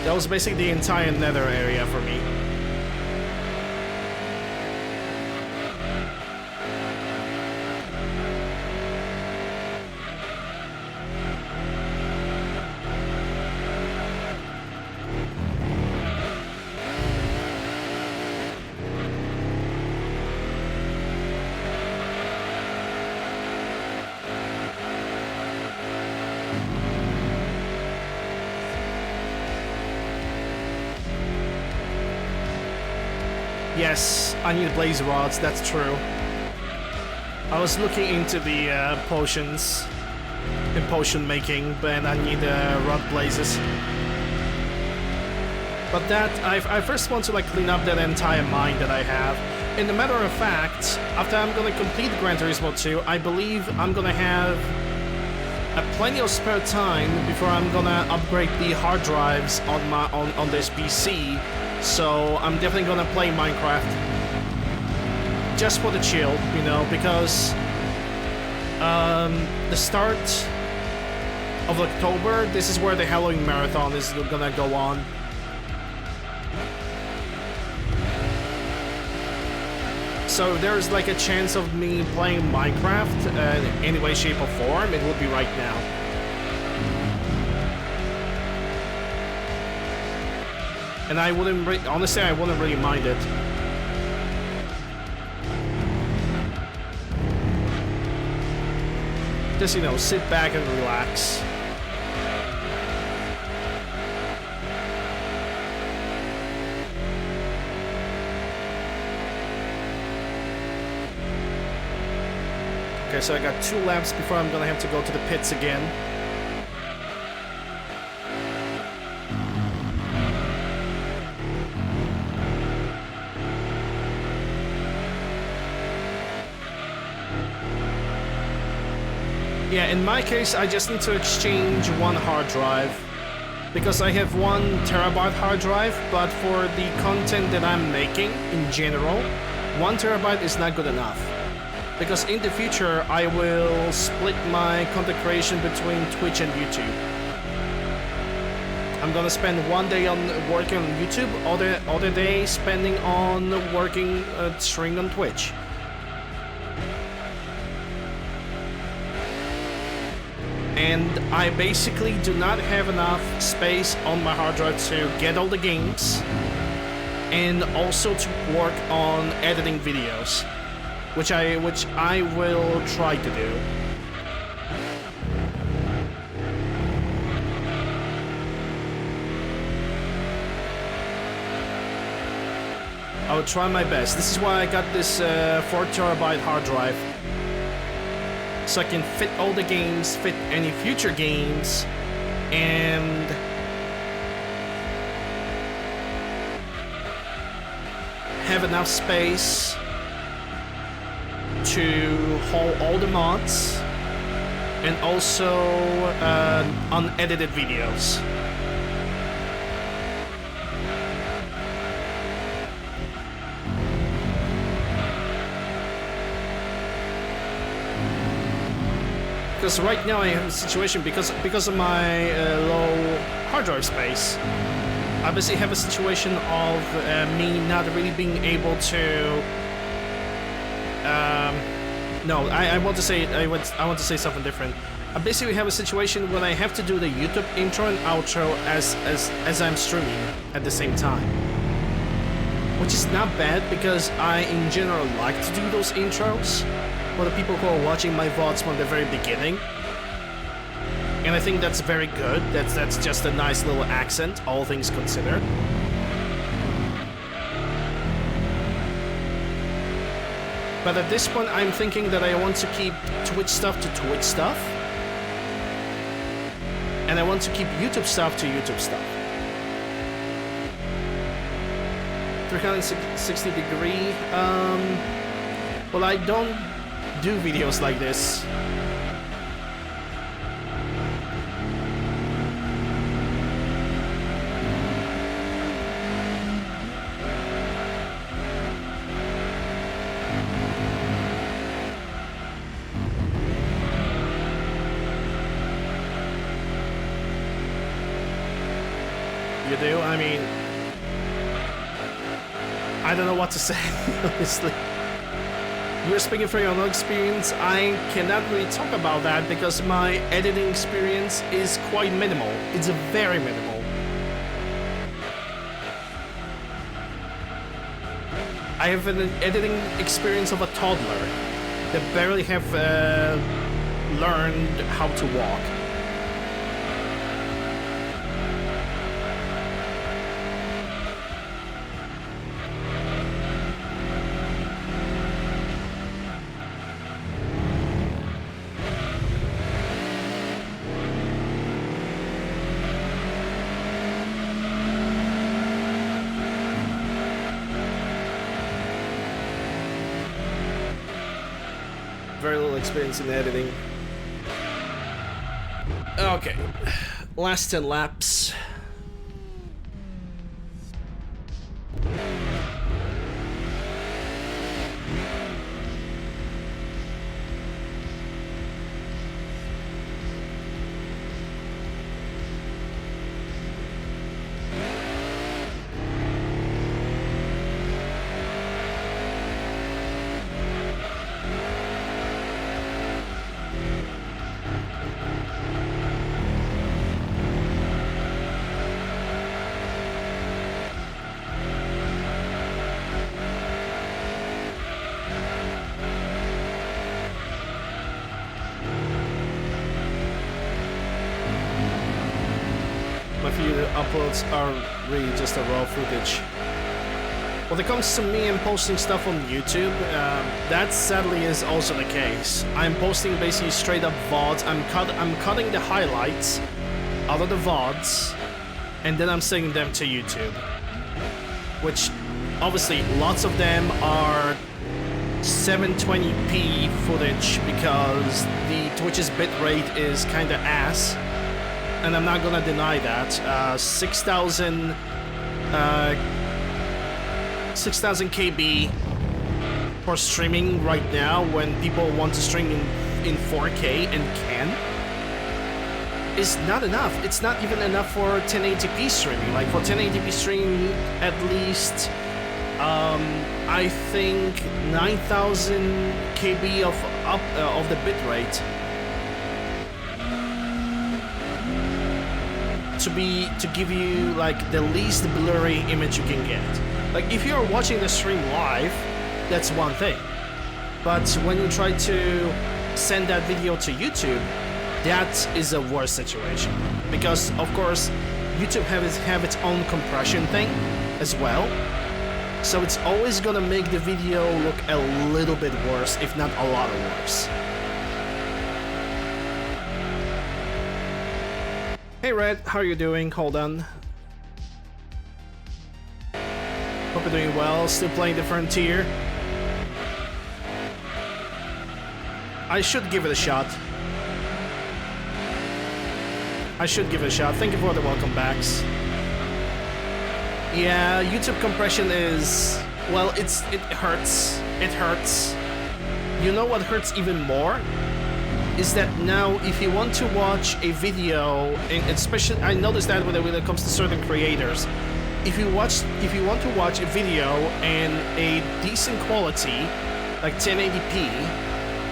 That was basically the entire Nether area for me. Yes, I need blaze rods, that's true. I was looking into the potions and potion making, but I need rod blazes. But that, I first want to like clean up that entire mine that I have. And a matter of fact, after I'm gonna complete Gran Turismo 2, I believe I'm gonna have plenty of spare time before I'm gonna upgrade the hard drives on this PC. So I'm definitely gonna play Minecraft just for the chill, you know, because the start of October, this is where the Halloween Marathon is gonna go on. So if there's like a chance of me playing Minecraft in any way, shape or form, it will be right now. And I wouldn't, honestly, I wouldn't really mind it. Just, you know, sit back and relax. Okay, so I got 2 laps before I'm gonna have to go to the pits again. Yeah, in my case, I just need to exchange 1 hard drive. Because I have 1 terabyte hard drive, but for the content that I'm making in general, 1 terabyte is not good enough. Because in the future, I will split my content creation between Twitch and YouTube. I'm gonna spend 1 day on working on YouTube, other day spending on working streaming on Twitch. And I basically do not have enough space on my hard drive to get all the games and also to work on editing videos, which I will try to do. I'll try my best. This is why I got this 4TB hard drive, so I can fit all the games, fit any future games, and have enough space to hold all the mods and also unedited videos. Because right now I have a situation, because of my low hard drive space, I basically have a situation of me not really being able to. No, I want to say I want to say something different. I basically have a situation where I have to do the YouTube intro and outro as I'm streaming at the same time, which is not bad because I in general like to do those intros for the people who are watching my VODs from the very beginning. And I think that's very good. That's just a nice little accent, all things considered. But at this point, I'm thinking that I want to keep Twitch stuff to Twitch stuff. And I want to keep YouTube stuff to YouTube stuff. 360 degree. Well, I don't do videos like this. You do? I mean, I don't know what to say, honestly. You're speaking from your own experience. I cannot really talk about that because my editing experience is quite minimal. It's a very minimal. I have an editing experience of a toddler that barely have learned how to walk. Very little experience in editing. Okay, last 10 laps. My video uploads are really just a raw footage. When it comes to me and posting stuff on YouTube, that sadly is also the case. I'm posting basically straight up VODs. I'm cutting the highlights out of the VODs, and then I'm sending them to YouTube. Which, obviously, lots of them are 720p footage because the Twitch's bitrate is kinda ass. And I'm not gonna deny that. 6,000 KB for streaming right now when people want to stream in 4K and can is not enough. It's not even enough for 1080p streaming. Like for 1080p streaming, at least I think 9,000 KB of the bitrate to give you like the least blurry image you can get. Like if you're watching the stream live, that's one thing. But when you try to send that video to YouTube, that is a worse situation. Because of course, YouTube have its own compression thing as well. So it's always gonna make the video look a little bit worse, if not a lot worse. Hey Red, how are you doing? Hold on. Hope you're doing well. Still playing the Frontier. I should give it a shot. Thank you for the welcome backs. Yeah, YouTube compression is... well, it hurts. It hurts. You know what hurts even more? Is that now if you want to watch a video, and especially I noticed that when it comes to certain creators, if you want to watch a video in a decent quality, like 1080p,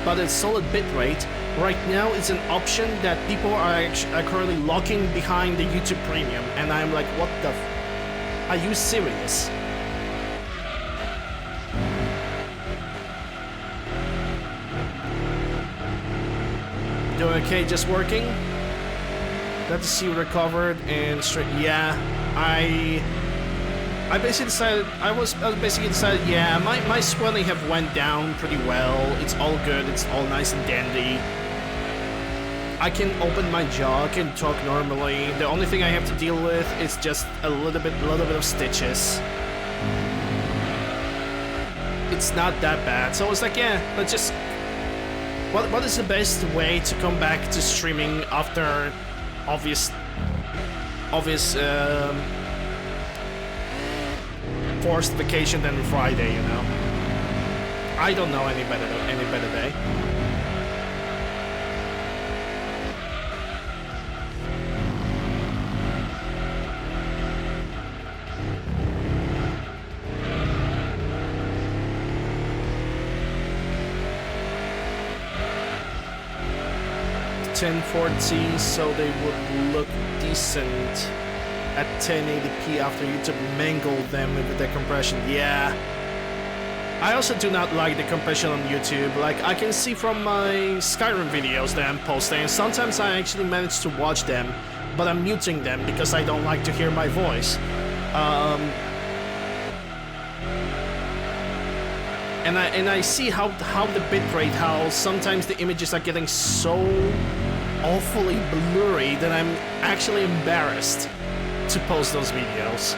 but a solid bitrate, right now it's an option that people are currently locking behind the YouTube Premium, and I'm like, what the are you serious? Doing okay, just working. Glad to see you recovered and straight. Yeah, I basically decided yeah, my swelling have went down pretty well. It's all good. It's all nice and dandy. I can open my jaw, I can talk normally. The only thing I have to deal with is just a little bit of stitches. It's not that bad. So I was like, yeah, let's just. What is the best way to come back to streaming after obvious forced vacation than Friday, you know? I don't know any better day. .1040, so they would look decent at 1080p after YouTube mangled them with the compression. Yeah. I also do not like the compression on YouTube. Like, I can see from my Skyrim videos that I'm posting, and sometimes I actually manage to watch them, but I'm muting them because I don't like to hear my voice. And I see how the bitrate, how sometimes the images are getting so awfully blurry that I'm actually embarrassed to post those videos.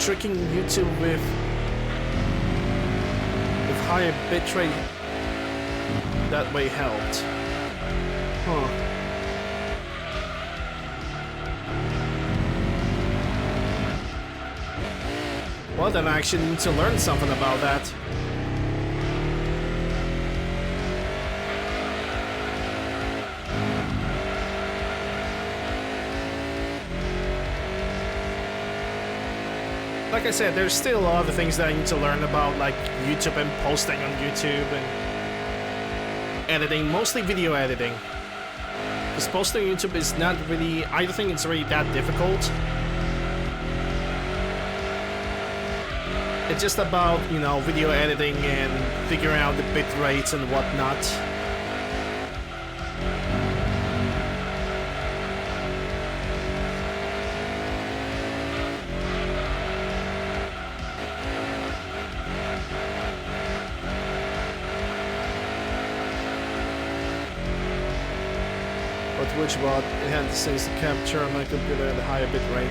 Tricking YouTube with higher bitrate that way helped. Huh. Well, then I actually need to learn something about that. Like I said, there's still a lot of things that I need to learn about, like YouTube and posting on YouTube and editing, mostly video editing. Because posting on YouTube is not really, I don't think it's really that difficult. It's just about, you know, video editing and figuring out the bit rates and whatnot. Which bot enhances the capture on my computer at a higher bit rate.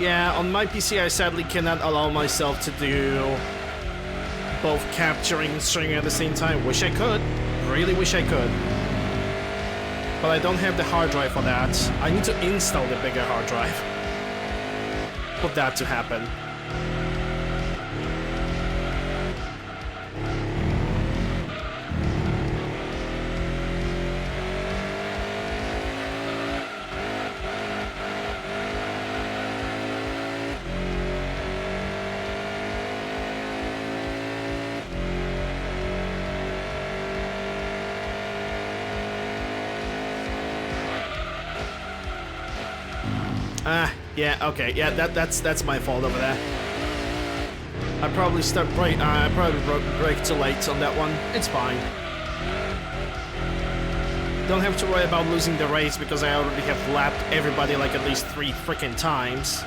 Yeah, on my PC I sadly cannot allow myself to do both capturing and streaming at the same time. Wish I could. Really wish I could. But I don't have the hard drive for that. I need to install the bigger hard drive for that to happen. Yeah, okay, yeah, that's my fault over there. I probably brake too late on that one. It's fine. Don't have to worry about losing the race because I already have lapped everybody like at least 3 freaking times.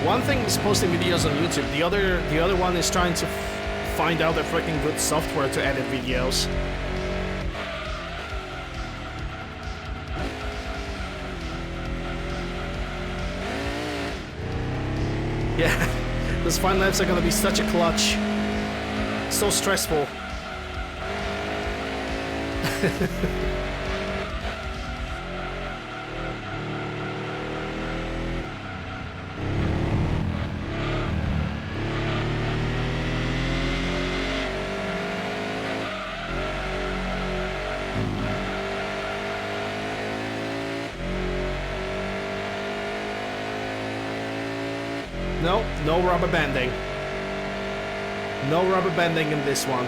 One thing is posting videos on YouTube. The other one is trying to find out a freaking good software to edit videos. Yeah, those final laps are gonna be such a clutch. So stressful. No rubber banding. No rubber banding in this one.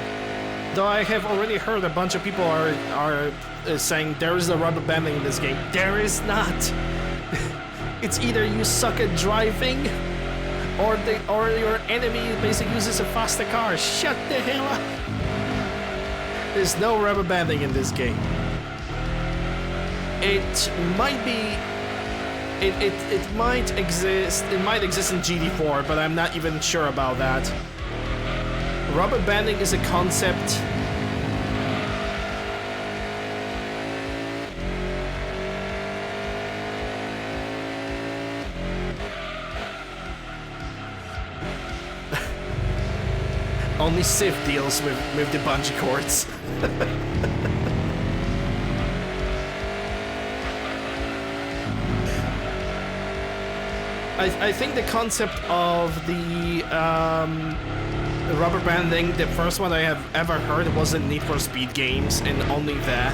Though I have already heard a bunch of people are saying there is a rubber banding in this game. There is not. It's either you suck at driving, or your enemy basically uses a faster car. Shut the hell up. There's no rubber banding in this game. It might be. It might exist. It might exist in GT4, but I'm not even sure about that. Rubber banding is a concept. Only Civ deals with the bungee cords. I think the concept of the rubber banding, the first one I have ever heard was in Need for Speed games, and only there.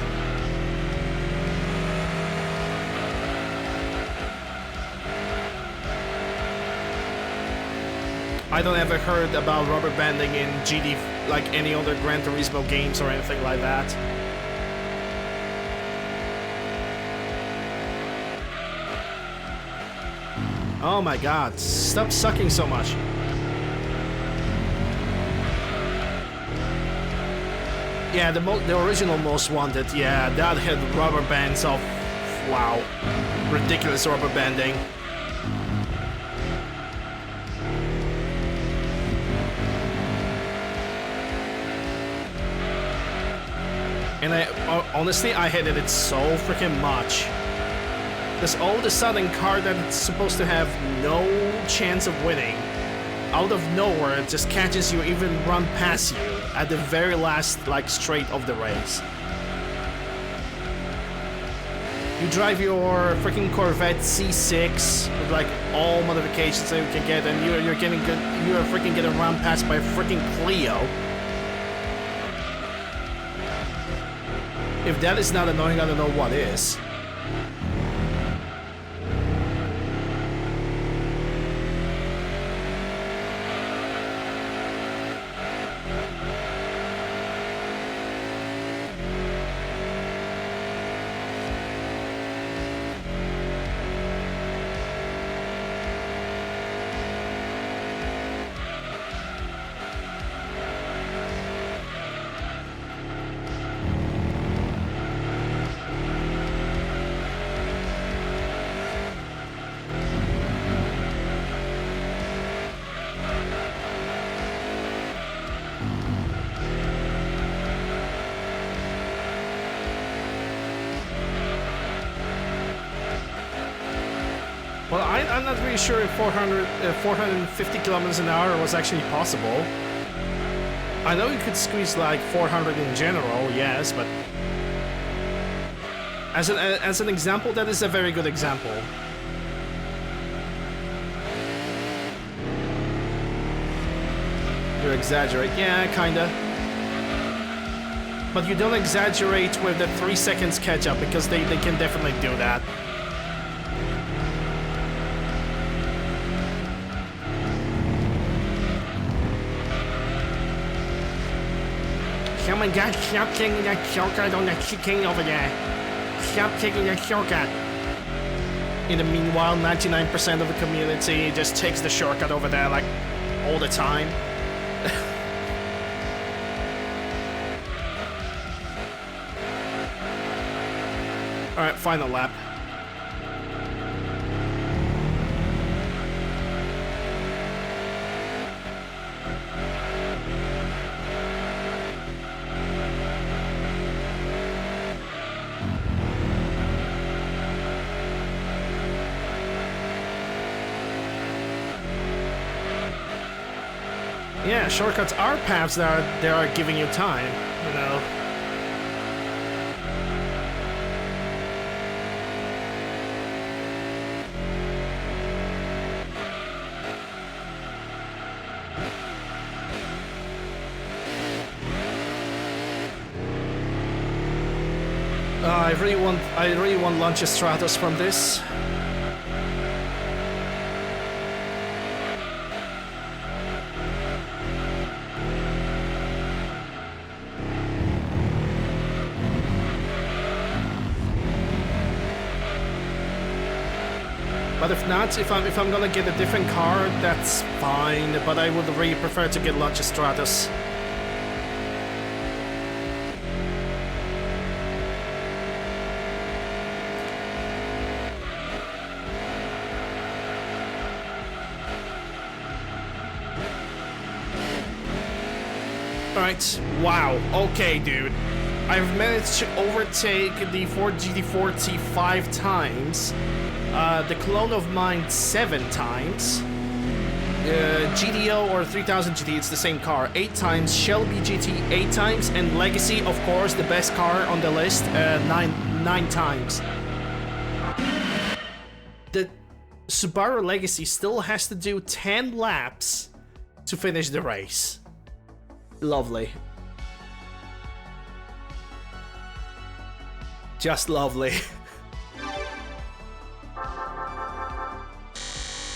I don't ever heard about rubber banding in GD, like any other Gran Turismo games or anything like that. Oh my god, stop sucking so much. Yeah, the original Most Wanted, yeah, that had rubber bands of, wow, ridiculous rubber banding. And honestly, I hated it so freaking much. This all of a sudden car that's supposed to have no chance of winning, out of nowhere, it just catches you, even run past you at the very last, like, straight of the race. You drive your freaking Corvette C6 with like all modifications that you can get, and you're freaking getting run past by a freaking Clio. If that is not annoying, I don't know what is. Well, I'm not really sure if 450 kilometers an hour was actually possible. I know you could squeeze like 400 in general, yes, but as an example, that is a very good example. You exaggerate, yeah, kinda. But you don't exaggerate with the 3 seconds catch up, because they can definitely do that. Oh my god, stop taking that shortcut on that chicane over there. Stop taking that shortcut. In the meanwhile, 99% of the community just takes the shortcut over there, like, all the time. Alright, final lap. Yeah, shortcuts are paths that are giving you time, you know. I really want Launcher Stratos from this. But if not, if I'm gonna get a different car, that's fine. But I would really prefer to get Launcher Stratos. Alright, wow, okay dude. I've managed to overtake the Ford GT40 5 times, the clone of mine 7 times, GDO or 3000 GT, it's the same car, 8 times, Shelby GT 8 times, and Legacy, of course, the best car on the list, 9 times. The Subaru Legacy still has to do 10 laps to finish the race. Lovely. Just lovely.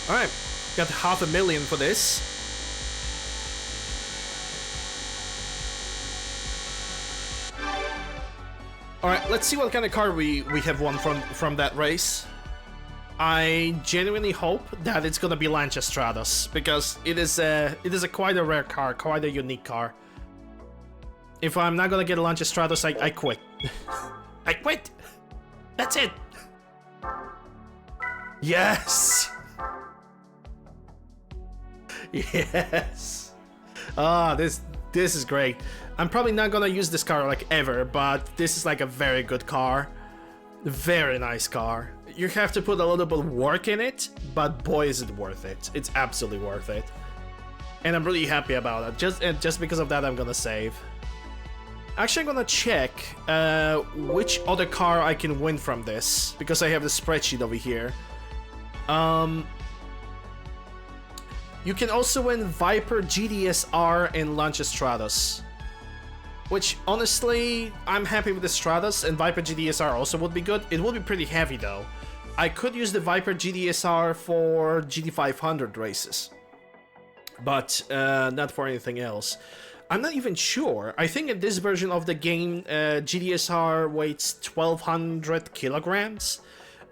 Alright, got $500,000 for this. Alright, let's see what kind of car we have won from that race. I genuinely hope that it's gonna be Lancia Stratos, because it is a quite a rare car, quite a unique car. If I'm not gonna get a Lancia Stratos, I quit. I quit! That's it! Yes! Yes! Ah, this is great. I'm probably not gonna use this car like ever, but this is like a very good car. Very nice car. You have to put a little bit of work in it, but boy is it worth it. It's absolutely worth it. And I'm really happy about it. Just because of that, I'm gonna save. Actually, I'm gonna check which other car I can win from this, because I have the spreadsheet over here. You can also win Viper GDSR and Lancia Stratos. Which, honestly, I'm happy with the Stratos, and Viper GDSR also would be good. It would be pretty heavy, though. I could use the Viper GDSR for GT500 races, but not for anything else. I'm not even sure. I think in this version of the game, GDSR weighs 1200 kilograms.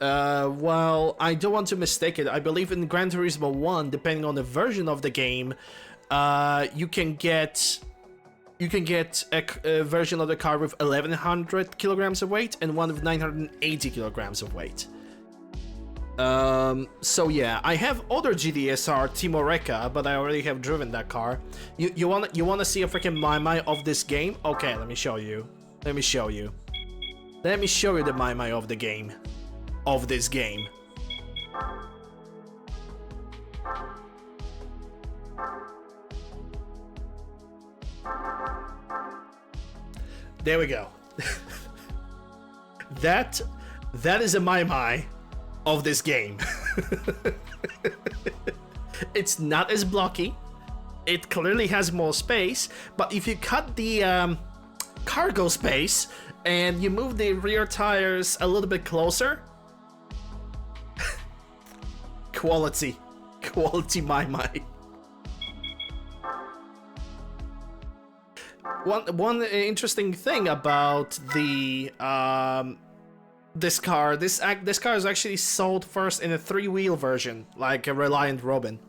Well, I don't want to mistake it. I believe in Gran Turismo 1, depending on the version of the game, you can get a version of the car with 1100 kilograms of weight and one with 980 kilograms of weight. So yeah, I have other GDSR Timoreca, but I already have driven that car. You wanna see a freaking Mai of this game? Okay, let me show you. Let me show you the Mai of the game. Of this game. There we go. That is a Mai of this game. It's not as blocky. It clearly has more space, but if you cut the cargo space and you move the rear tires a little bit closer, quality Mai. One interesting thing about the this car is actually sold first in a 3-wheel version, like a Reliant Robin.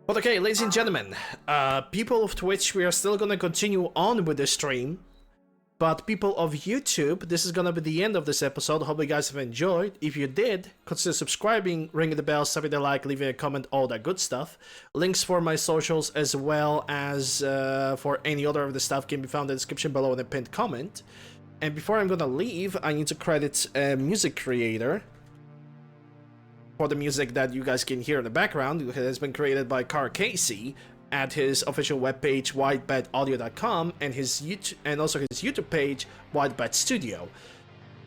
But okay, ladies and gentlemen, people of Twitch, we are still gonna continue on with the stream. But people of YouTube, this is gonna be the end of this episode. Hope you guys have enjoyed. If you did, consider subscribing, ringing the bell, stopping the like, leaving a comment, all that good stuff. Links for my socials as well as for any other of the stuff can be found in the description below in the pinned comment. And before I'm gonna leave, I need to credit a music creator for the music that you guys can hear in the background. It has been created by Car Casey at his official webpage whitebadaudio.com and his YouTube, and also his YouTube page Whitebad Studio.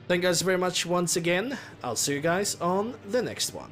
Thank you guys very much once again. I'll see you guys on the next one.